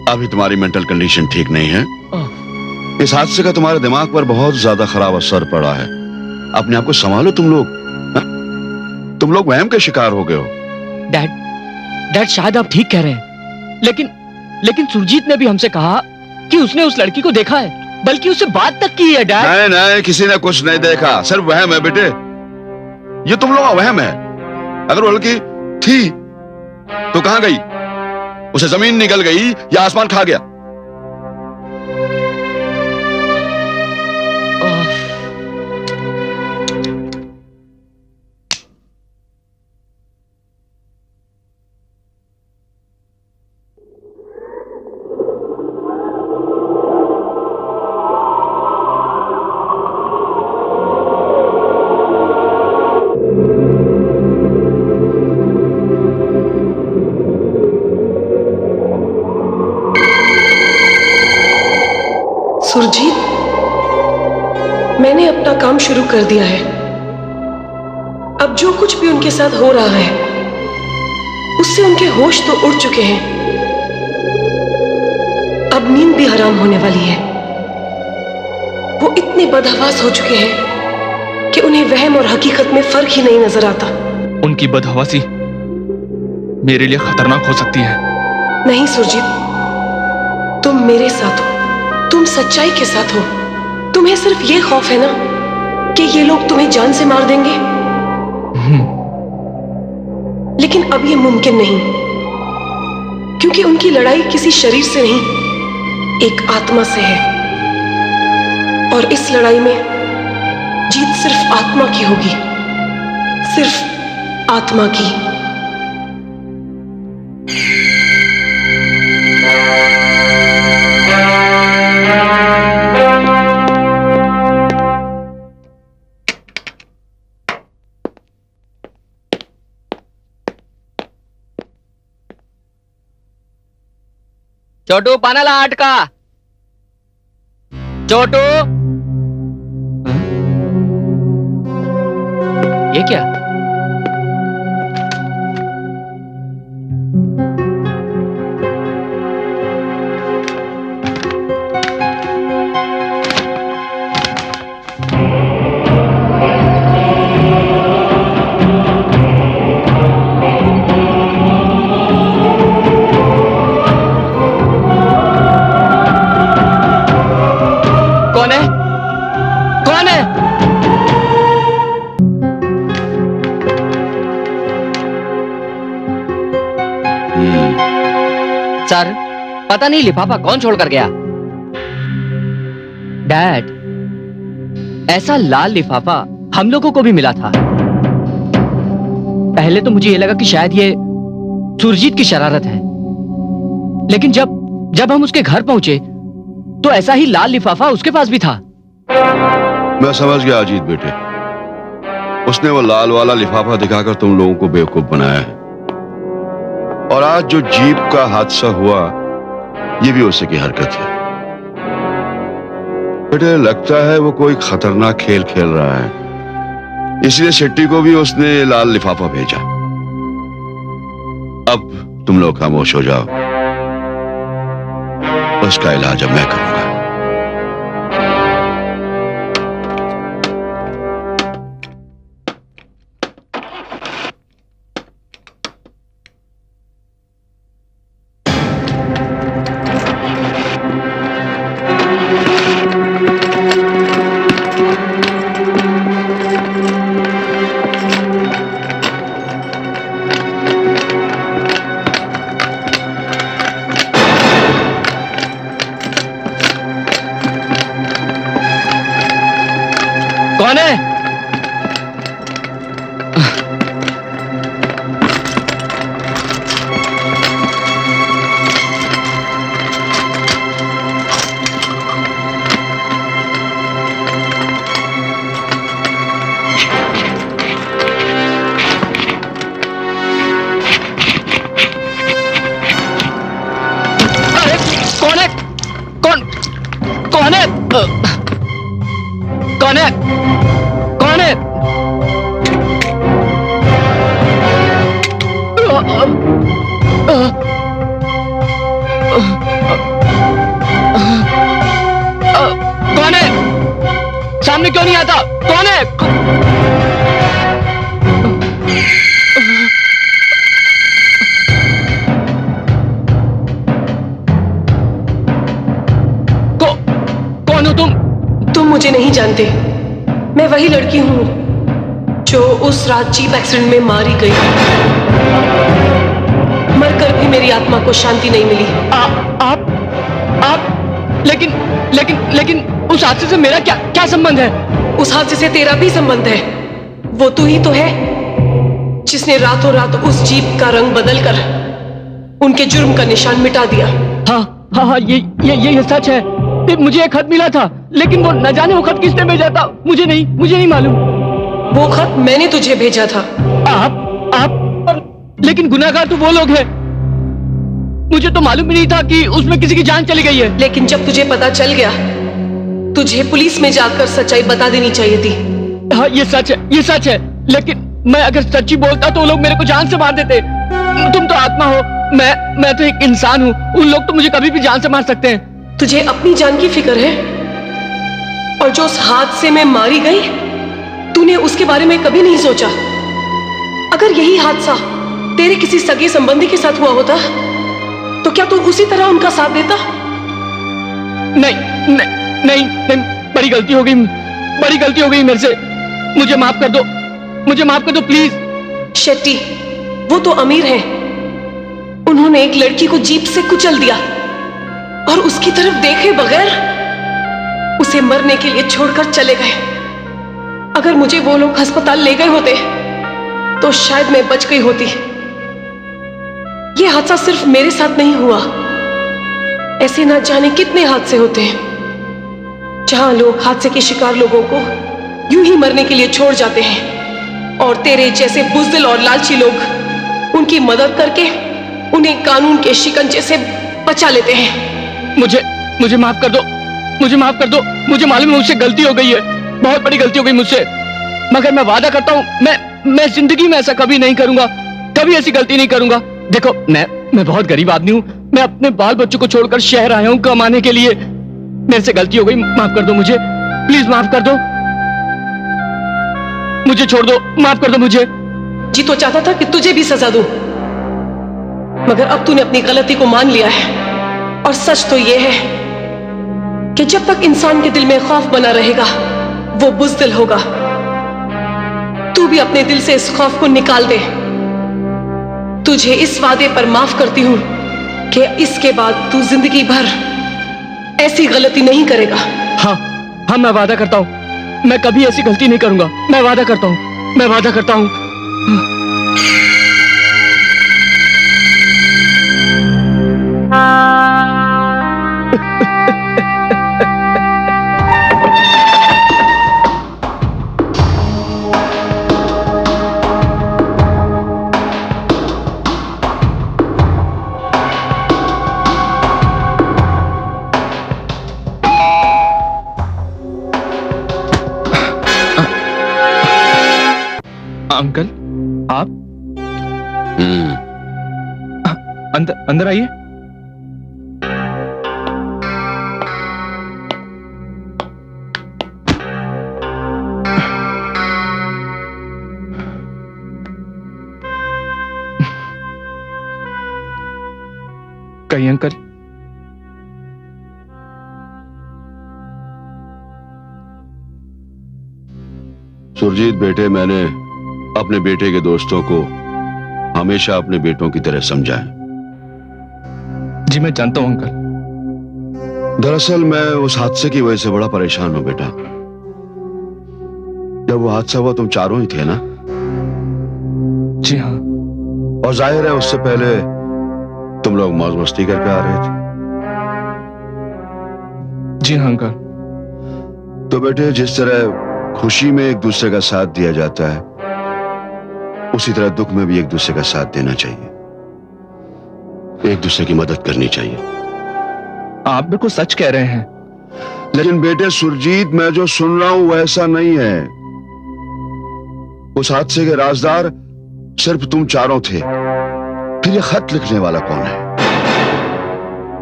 अभी तुम्हारी मेंटल कंडीशन ठीक नहीं है। इस हादसे का तुम्हारे दिमाग पर बहुत ज्यादा खराब असर पड़ा है। अपने आप को संभालो तुम लोग। तुम लोग वहम के शिकार हो गए हो। डैड शायद आप ठीक कह रहे हैं, लेकिन सुरजीत ने भी हमसे कहा कि उसने उस लड़की को देखा है, बल्कि उससे बात तक की है डैड। नहीं, किसी ने कुछ नहीं देखा, सिर्फ वहम है बेटे। ये तुम लोग का वहम है। अगर वो लड़की थी तो कहां गई? उसे जमीन निकल गई या आसमान खा गया? सुरजीत, मैंने अपना काम शुरू कर दिया है। अब जो कुछ भी उनके साथ हो रहा है उससे उनके होश तो उड़ चुके हैं। अब नींद भी हराम होने वाली है। वो इतने बदहवास हो चुके हैं कि उन्हें वहम और हकीकत में फर्क ही नहीं नजर आता। उनकी बदहवासी मेरे लिए खतरनाक हो सकती है। नहीं सुरजीत, तुम मेरे साथ हो, तुम सच्चाई के साथ हो। तुम्हें सिर्फ ये खौफ है ना कि ये लोग तुम्हें जान से मार देंगे, लेकिन अब ये मुमकिन नहीं, क्योंकि उनकी लड़ाई किसी शरीर से नहीं, एक आत्मा से है। और इस लड़ाई में जीत सिर्फ आत्मा की होगी, सिर्फ आत्मा की। छोटू पानाला अटका। छोटू, ये क्या? कौन है? कौन है? सर, पता नहीं लिफाफा कौन छोड़कर गया। डैड, ऐसा लाल लिफाफा हम लोगों को भी मिला था। पहले तो मुझे ये लगा कि शायद ये सुरजीत की शरारत है, लेकिन जब हम उसके घर पहुंचे तो ऐसा ही लाल लिफाफा उसके पास भी था। मैं समझ गया अजीत बेटे, उसने वो लाल वाला लिफाफा दिखाकर तुम लोगों को बेवकूफ बनाया है। और आज जो जीप का हादसा हुआ ये भी उसी की हरकत है। बेटे लगता है वो कोई खतरनाक खेल खेल रहा है, इसलिए शेट्टी को भी उसने लाल लिफाफा भेजा। अब तुम लोग खामोश हो जाओ, उसका इलाज अब मैं करूंगा। कौन है? अरे कौन है? कौन है? कौन है? कौन है? कौन है? सामने क्यों नहीं आता? कौन है? कौन हो तुम? तुम मुझे नहीं जानते। मैं वही लड़की हूं जो उस रात जीप एक्सीडेंट में मारी गई। मरकर भी मेरी आत्मा को शांति नहीं मिली। आप लेकिन उस हादसे से मेरा क्या संबंध है? उस हादसे से तेरा भी संबंध है। वो तू ही तो है जिसने रातों रात उस जीप का रंग बदलकर उनके जुर्म का निशान मिटा दिया। हाँ, ये सच है। मुझे एक खत मिला था, लेकिन वो न जाने वो खत किसने भेजा था। मुझे नहीं मालूम। वो खत मैंने तुझे भेजा था। आप लेकिन गुनाहगार तो वो लोग हैं। मुझे तो मालूम ही नहीं था कि उसमें किसी की जान चली गई है। लेकिन जब तुझे पता चल गया, तुझे पुलिस में जाकर सच्चाई बता देनी चाहिए थी। हाँ, ये सच है। लेकिन मैं अगर सच्ची बोलता तो वो लोग मेरे को जान से मार देते। तुम तो आत्मा हो, मैं तो एक इंसान हूँ। उन लोग तो मुझे कभी भी जान से मार सकते हैं। तुझे अपनी जान की फिक्र है, और जो उस हादसे में मारी गई, तूने उसके बारे में कभी नहीं सोचा। अगर यही हादसा तेरे किसी सगे संबंधी के साथ हुआ होता तो क्या तू उसी तरह उनका साथ देता? नहीं, बड़ी गलती हो गई मेरे से। मुझे माफ कर दो प्लीज। शेट्टी, वो तो अमीर हैं। उन्होंने एक लड़की को जीप से कुचल दिया और उसकी तरफ देखे बगैर उसे मरने के लिए छोड़कर चले गए। अगर मुझे वो लोग अस्पताल ले गए होते तो शायद मैं बच गई होती। ये हादसा सिर्फ मेरे साथ नहीं हुआ। ऐसे ना जाने कितने हादसे होते हैं जहां लोग हादसे के शिकार लोगों को यूं ही मरने के लिए छोड़ जाते हैं, और तेरे जैसे बुज़दिल और लालची लोग उनकी मदद करके उन्हें कानून के शिकंजे से बचा लेते हैं। मुझे माफ कर दो। मुझे मालूम है मुझसे गलती हो गई है, बहुत बड़ी गलती हो गई मुझसे। मगर मैं वादा करता हूँ मैं जिंदगी में ऐसा कभी नहीं करूंगा, कभी ऐसी गलती नहीं करूंगा। देखो, मैं बहुत गरीब आदमी हूँ। मैं अपने बाल बच्चों को छोड़कर शहर आया हूँ कमाने के लिए। मेरे से गलती हो गई, माफ कर दो मुझे, प्लीज माफ कर दो। मुझे छोड़ दो, माफ कर दो मुझे। जी तो चाहता था कि तुझे भी सजा दूं, मगर अब तूने अपनी गलती को मान लिया है। और सच तो यह है कि जब तक इंसान के दिल में खौफ बना रहेगा, वो बुज़दिल होगा। तू भी अपने दिल से इस खौफ को निकाल दे। तुझे इस वादे पर माफ करती हूं कि इसके बाद तू जिंदगी भर ऐसी गलती नहीं करेगा। हाँ, मैं वादा करता हूं, मैं कभी ऐसी गलती नहीं करूंगा। मैं वादा करता हूं। अंकल, आप हम्म, अंदर आइए। कहिए अंकल। सुरजीत बेटे, मैंने अपने बेटे के दोस्तों को हमेशा अपने बेटों की तरह समझा है। जी मैं जानता हूं अंकल। दरअसल मैं उस हादसे की वजह से बड़ा परेशान हूं बेटा। जब वो हादसा हुआ तुम चारों ही थे ना? जी हाँ। और जाहिर है उससे पहले तुम लोग मौज मस्ती करके आ रहे थे। जी हाँ अंकल। तो बेटे, जिस तरह खुशी में एक दूसरे का साथ दिया जाता है, उसी तरह दुख में भी एक दूसरे का साथ देना चाहिए, एक दूसरे की मदद करनी चाहिए। आप बिल्कुल सच कह रहे हैं। लेकिन बेटे सुरजीत, मैं जो सुन रहा हूं वैसा नहीं है। उस हादसे के राजदार सिर्फ तुम चारों थे। फिर ये खत लिखने वाला कौन है?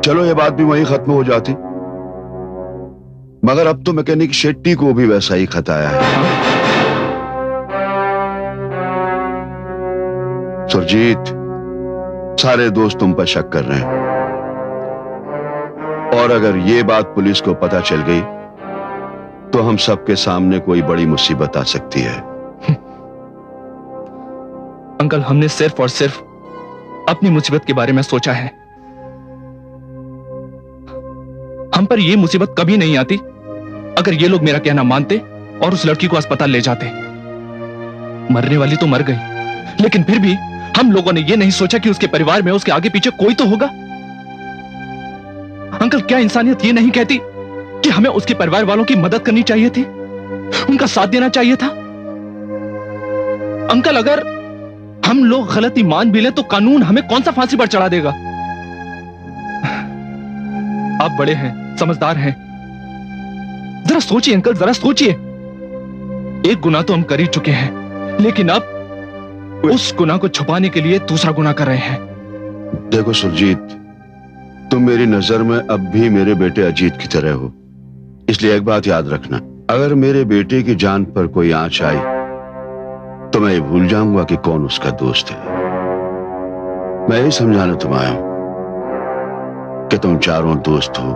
चलो ये बात भी वहीं खत्म हो जाती, मगर अब तो मैकेनिक शेट्टी को भी वैसा ही खत आया है। सुरजीत, सारे दोस्त तुम पर शक कर रहे हैं, और अगर ये बात पुलिस को पता चल गई तो हम सबके सामने कोई बड़ी मुसीबत आ सकती है। अंकल, हमने सिर्फ और सिर्फ अपनी मुसीबत के बारे में सोचा है। हम पर यह मुसीबत कभी नहीं आती अगर ये लोग मेरा कहना मानते और उस लड़की को अस्पताल ले जाते। मरने वाली तो मर गई, लेकिन फिर भी हम लोगों ने यह नहीं सोचा कि उसके परिवार में उसके आगे पीछे कोई तो होगा। अंकल, क्या इंसानियत ये नहीं कहती कि हमें उसके परिवार वालों की मदद करनी चाहिए थी, उनका साथ देना चाहिए था? अंकल, अगर हम लोग गलती मान भी लें तो कानून हमें कौन सा फांसी पर चढ़ा देगा? आप बड़े हैं, समझदार हैं, जरा सोचिए अंकल, जरा सोचिए। एक गुनाह तो हम कर ही चुके हैं, लेकिन अब उस गुनाह को छुपाने के लिए दूसरा गुनाह कर रहे हैं। देखो सुरजीत, तुम मेरी नजर में अब भी मेरे बेटे अजीत की तरह हो, इसलिए एक बात याद रखना, अगर मेरे बेटे की जान पर कोई आंच आई तो मैं ये भूल जाऊंगा कि कौन उसका दोस्त है। मैं यही समझाने तुम आया हूं कि तुम चारों दोस्त हो।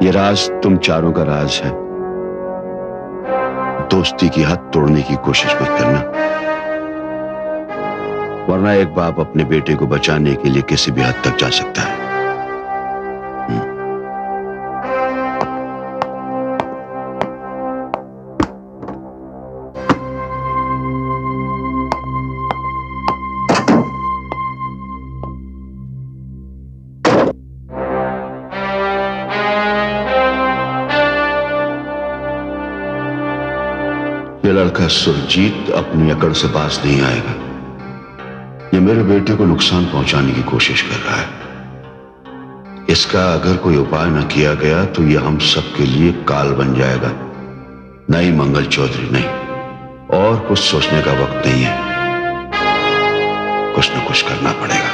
ये राज तुम चारों का राज है। दोस्ती की हद तोड़ने की कोशिश मत करना, वरना एक बाप अपने बेटे को बचाने के लिए किसी भी हद तक जा सकता है। ये लड़का सुरजीत अपनी अकड़ से बाज नहीं आएगा। ये मेरे बेटे को नुकसान पहुंचाने की कोशिश कर रहा है। इसका अगर कोई उपाय न किया गया तो ये हम सबके लिए काल बन जाएगा। नहीं मंगल चौधरी, नहीं, और कुछ सोचने का वक्त नहीं है। कुछ न कुछ करना पड़ेगा।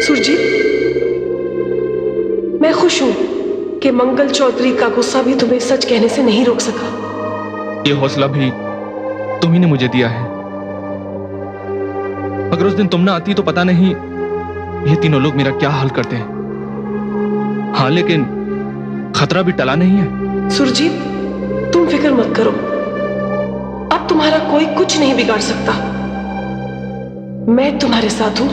सुरजीत, मैं खुश हूं कि मंगल चौधरी का गुस्सा भी तुम्हें सच कहने से नहीं रोक सका। ये हौसला भी तुम्ही ने मुझे दिया है। अगर उस दिन तुम ना आती तो पता नहीं ये तीनों लोग मेरा क्या हाल करते हैं। हाँ, लेकिन खतरा भी टला नहीं है। सुरजीत, तुम फिक्र मत करो, अब तुम्हारा कोई कुछ नहीं बिगाड़ सकता। मैं तुम्हारे साथ हूं।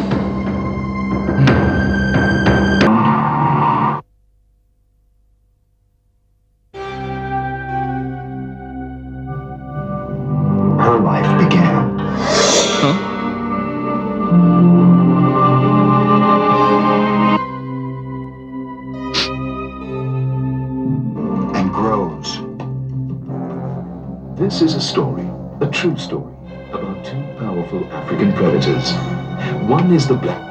Her life began. हाँ? And grows. This is a story, a true story, about two powerful African predators. One is the black.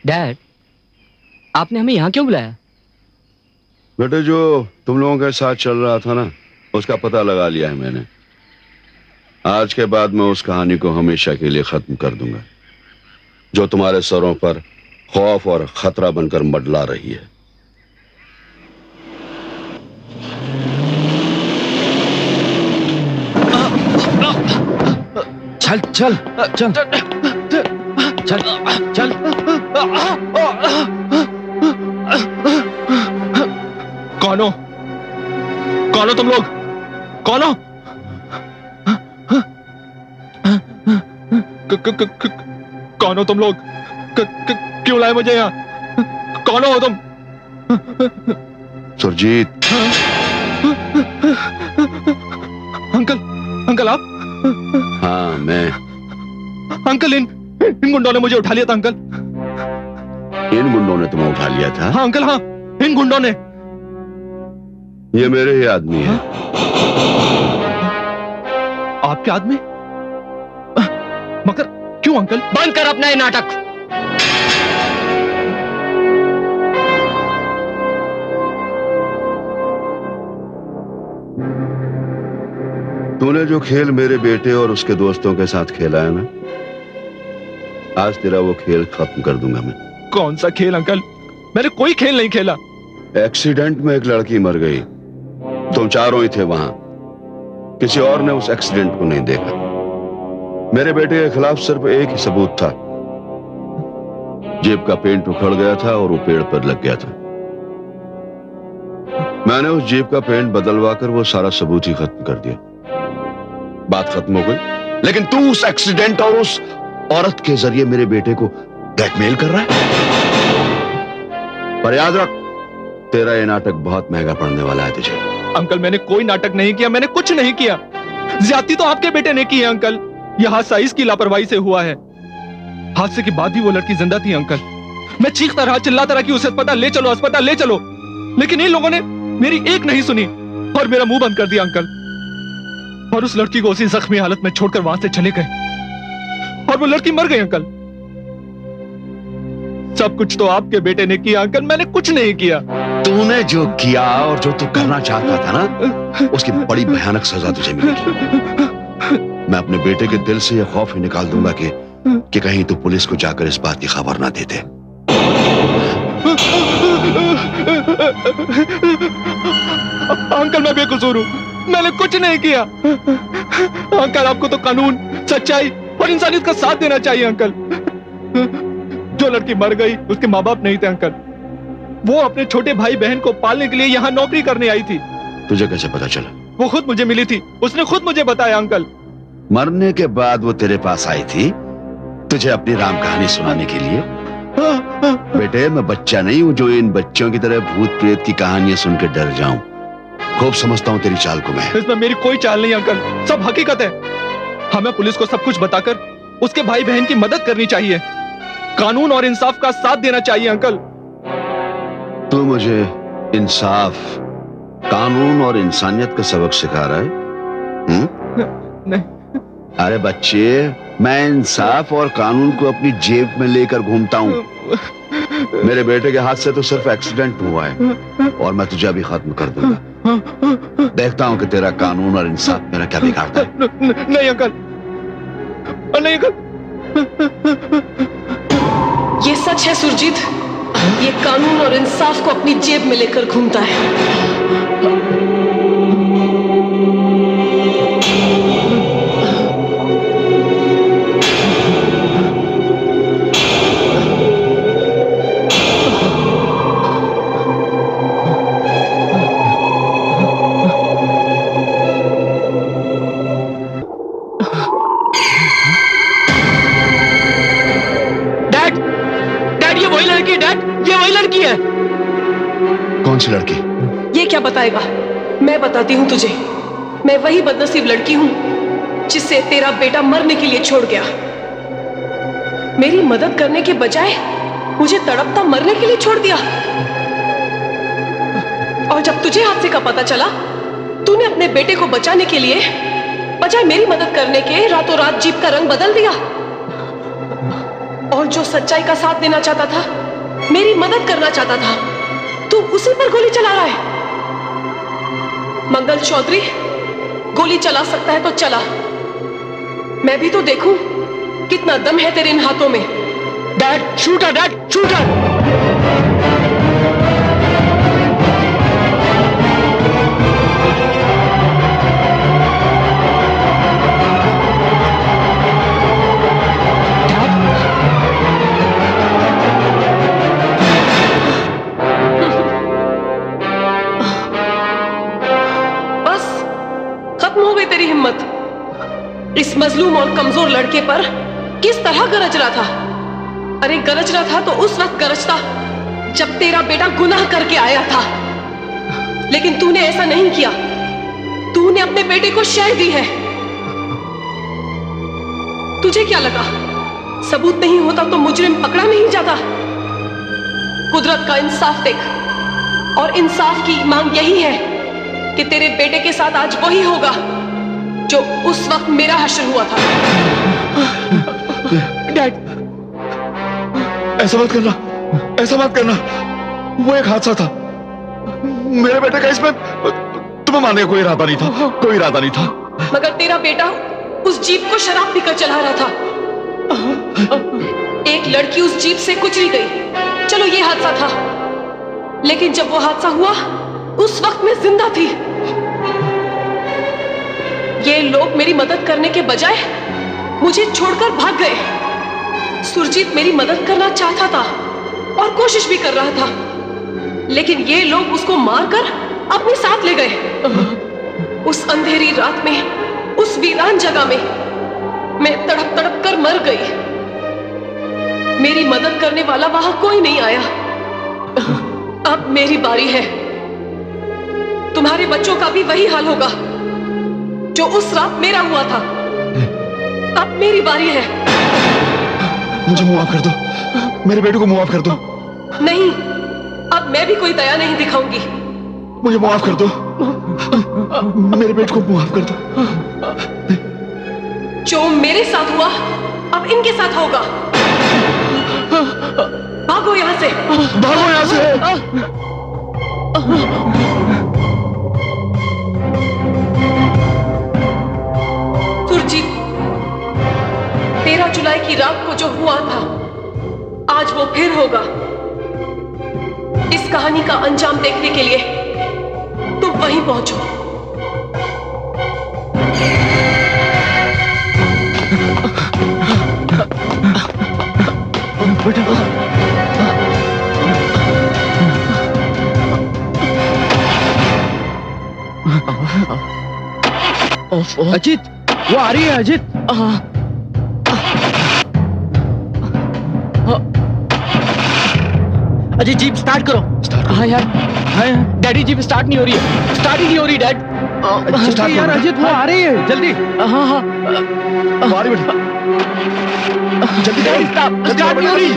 Dad, आपने हमें यहाँ क्यों बुलाया? बेटे, जो तुम लोगों के साथ चल रहा था ना, उसका पता लगा लिया है मैंने। आज के बाद मैं उस कहानी को हमेशा के लिए खत्म कर दूंगा, जो तुम्हारे सरों पर खौफ और खतरा बनकर मंडला रही है। चल चल चल चल चल। कौन हो? कौन हो तुम लोग? कौन हो? कौन हो तुम लोग? क्यों लाए मुझे यहाँ? कौन हो तुम? सुरजीत। अंकल, अंकल आप? हाँ, मैं। अंकल, इन गुंडों ने मुझे उठा लिया था अंकल। इन गुंडों ने तुम्हें उठा लिया था? हाँ अंकल, हाँ, इन गुंडों ने। ये मेरे ही आदमी है। आपके आदमी? मगर क्यों अंकल? बंद कर अपना ये नाटक। तूने जो खेल मेरे बेटे और उसके दोस्तों के साथ खेला है ना, आज तेरा वो खेल खत्म कर दूंगा मैं। कौन सा खेल अंकल? मैंने कोई खेल नहीं खेला। एक्सीडेंट में एक लड़की मर गई, तुम चारों ही थे वहां। किसी और ने उस एक्सीडेंट को नहीं देखा। मेरे बेटे के खिलाफ सिर्फ एक ही सबूत था, जेब का पेंट उखड़ गया था और वो पेड़ पर लग गया था। मैंने उस जेब का पेंट बदलवाकर वो सारा सबूत ही खत्म कर दिया। बात खत्म हो गई। लेकिन तू उस एक्सीडेंट और उस औरत के जरिए मेरे बेटे को ब्लैकमेल कर रहा है। पर याद रख, तेरा ये नाटक बहुत महंगा पड़ने वाला है तुझे। अंकल, मैंने कोई नाटक नहीं किया, मैंने कुछ नहीं किया। ज्यादती तो आपके बेटे ने की है अंकल। यह हादसा इसकी लापरवाही से हुआ है। हादसे के बाद भी वो लड़की जिंदा थी अंकल। मैं चीखता रहा, चिल्लाता रहा कि उसे अस्पताल ले चलो, अस्पताल ले चलो, लेकिन इन लोगों ने मेरी एक नहीं सुनी और मेरा मुंह बंद कर दिया अंकल। और उस लड़की को उसी जख्मी हालत में छोड़कर वहां से चले गए और वो लड़की मर गई अंकल। सब कुछ तो आपके बेटे ने किया अंकल, मैंने कुछ नहीं किया। तूने जो किया और जो तू करना चाहता था ना, उसकी बड़ी भयानक सजा तुझे मिलेगी। मैं अपने बेटे के दिल से यह खौफ ही निकाल दूंगा कि कहीं तू पुलिस को जाकर इस बात की खबर ना दे दे। अंकल, मैं बेकसूर हूं, मैंने कुछ नहीं किया। अंकल, आपको तो कानून, सच्चाई और इंसानियत का साथ देना चाहिए अंकल। जो लड़की मर गई उसके माँ बाप नहीं थे अंकल। वो अपने छोटे भाई बहन को पालने के लिए यहाँ नौकरी करने आई थी। तुझे कैसे पता चला? वो खुद मुझे मिली थी, उसने खुद मुझे बताया अंकल। मरने के बाद वो तेरे पास आई थी तुझे अपनी राम कहानी सुनाने के लिए? बेटे, मैं बच्चा नहीं हूं जो इन बच्चों की तरह भूत प्रेत की कहानियां सुनकर डर जाऊं। खूब समझता हूं तेरी चाल को मैं। इसमें मेरी कोई चाल नहीं अंकल, सब हकीकत है। हमें पुलिस को सब कुछ बताकर उसके भाई बहन की मदद करनी चाहिए। कानून और इंसाफ का साथ देना चाहिए अंकल। तू मुझे इंसाफ, कानून और इंसानियत का सबक सिखा रहा है? नहीं। अरे बच्चे, मैं इंसाफ और कानून को अपनी जेब में लेकर घूमता हूँ। मेरे बेटे के हाथ से तो सिर्फ एक्सीडेंट हुआ है और मैं तुझे अभी खत्म कर दूंगा। देखता हूँ कि तेरा कानून और इंसाफ मेरा क्या बिगाड़ता है। नहीं अंकल, नहीं अंकल। ये सच है सुरजीत, ये कानून और इंसाफ को अपनी जेब में लेकर घूमता है। कौन सी लड़की? ये क्या बताएगा? मैं बताती हूँ तुझे। मैं वही बदनसीब लड़की हूँ जिससे तेरा बेटा मरने के लिए छोड़ गया। मेरी मदद करने के बजाय मुझे तड़पता मरने के लिए छोड़ दिया। और जब तुझे हादसे का पता चला, तूने अपने बेटे को बचाने के लिए बजाय मेरी मदद करने के रातों रात जीप का रंग बदल दिया। और जो सच्चाई का साथ देना चाहता था, मेरी मदद करना चाहता था, तू उसी पर गोली चला रहा है। मंगल चौधरी, गोली चला सकता है तो चला, मैं भी तो देखूं कितना दम है तेरे इन हाथों में। Dad shooter, dad shooter. बस खत्म हो गई तेरी हिम्मत। इस मजलूम और कमजोर लड़के पर किस तरह गरज रहा था? अरे गरज रहा था तो उस वक्त गरजता जब तेरा बेटा गुनाह करके आया था, लेकिन तूने ऐसा नहीं किया। तूने अपने बेटे को शह दी है। तुझे क्या लगा सबूत नहीं होता तो मुजरिम पकड़ा नहीं जाता? कुदरत का इंसाफ देख, और इंसाफ की मांग यही है कि तेरे बेटे के साथ आज वही होगा जो उस वक्त मेरा हश्र हुआ था। डैड, ऐसा मत करना, ऐसा मत करना। वो एक हादसा था। मेरे बेटे का इसमें तुम्हें मारने का कोई इरादा नहीं था, कोई इरादा नहीं था। मगर तेरा बेटा उस जीप को शराब पीकर चला रहा था। एक लड़की उस जीप से गुजरी गई। चलो ये हादसा था, लेकिन जब वो हादसा हुआ उस वक्त मैं जिंदा थी। ये लोग मेरी मदद करने के बजाय मुझे छोड़कर भाग गए। सुरजीत मेरी मदद करना चाहता था और कोशिश भी कर रहा था, लेकिन ये लोग उसको मारकर अपने साथ ले गए। उस अंधेरी रात में, उस वीरान जगह में मैं तड़प तड़प कर मर गई। मेरी मदद करने वाला वहां कोई नहीं आया। अब मेरी बारी है। तुम्हारे बच्चों का भी वही हाल होगा जो उस रात मेरा हुआ था। अब मेरी बारी है। मुझे माफ कर दो, मेरे बेटे को माफ कर दो। नहीं, अब मैं भी कोई दया नहीं दिखाऊंगी। मुझे माफ कर दो, मेरे बेटे को माफ कर दो। जो मेरे साथ हुआ अब इनके साथ होगा। भागो यहां से, भागो यहां से। सुरजीत, 13 जुलाई की रात को जो हुआ था आज वो फिर होगा। इस कहानी का अंजाम देखने के लिए तुम वहीं पहुंचो। अजित, वो आ रही है। अजित, अजय जीप स्टार्ट करो। हाँ यार, डैडी जीप स्टार्ट नहीं हो रही है। स्टार्ट ही नहीं हो रही डैड। यार अजित, वो आ रही है, जल्दी। हाँ हाँ, हमारी बेटी जल्दी डैडी स्टार्ट नहीं हो रही।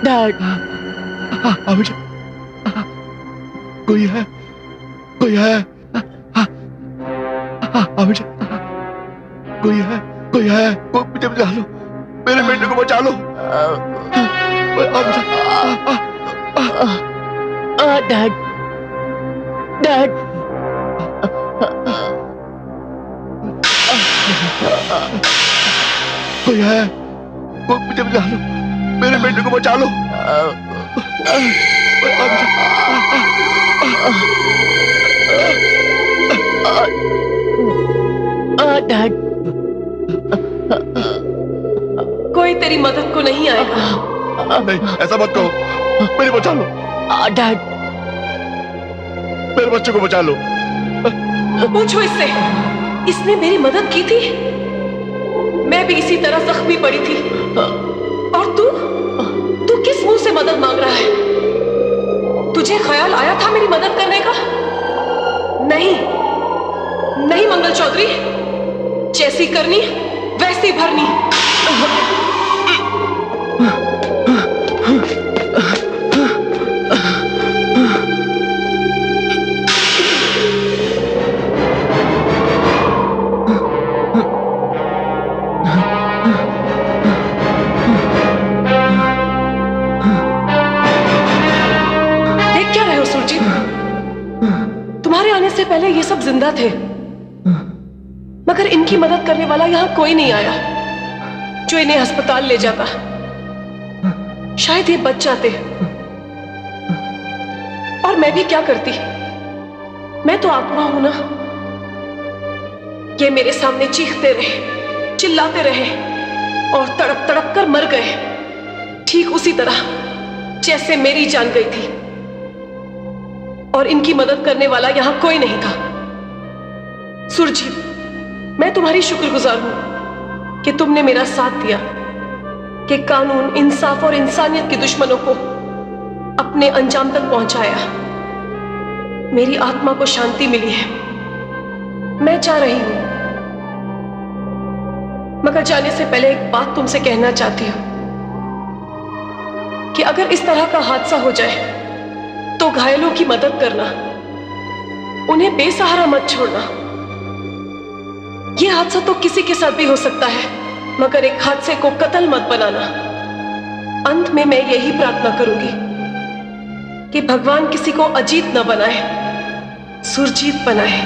डैड, कोई है, कोई है, कोई है, कोई है, मुझे बचा लो, मेरे बेटे को बचा लो। डैड, डैड, कोई है? कोई मुझे बचा लो, मेरे बेटे को बचा लो। डैड, कोई तेरी मदद को नहीं आएगा। नहीं, ऐसा मत कहो, मेरे बचा लो। डैड, मेरे बच्चे को बचा लो। पूछो इससे, इसने मेरी मदद की थी। मैं भी इसी तरह जख्मी पड़ी थी। और तू किस मुंह से मदद मांग रहा है? तुझे ख्याल आया था मेरी मदद करने का? नहीं नहीं मंगल चौधरी, जैसी करनी वैसी भरनी। देख क्या रहे हो सुरजीत? तुम्हारे आने से पहले ये सब जिंदा थे, मगर इनकी मदद करने वाला यहां कोई नहीं आया जो इन्हें अस्पताल ले जाता। शायद ये बच जाते, और मैं भी क्या करती? मैं तो आत्मा हूं ना। ये मेरे सामने चीखते रहे, चिल्लाते रहे और तड़प तड़प कर मर गए, ठीक उसी तरह जैसे मेरी जान गई थी। और इनकी मदद करने वाला यहां कोई नहीं था। सुरजीत, मैं तुम्हारी शुक्रगुजार हूं कि तुमने मेरा साथ दिया, कि कानून, इंसाफ और इंसानियत के दुश्मनों को अपने अंजाम तक पहुंचाया। मेरी आत्मा को शांति मिली है। मैं जा रही हूं, मगर जाने से पहले एक बात तुमसे कहना चाहती हूं कि अगर इस तरह का हादसा हो जाए तो घायलों की मदद करना, उन्हें बेसहारा मत छोड़ना। यह हादसा तो किसी के साथ भी हो सकता है, मगर एक हादसे को कत्ल मत बनाना। अंत में मैं यही प्रार्थना करूंगी कि भगवान किसी को अजीत न बनाए, सुरजीत बनाए।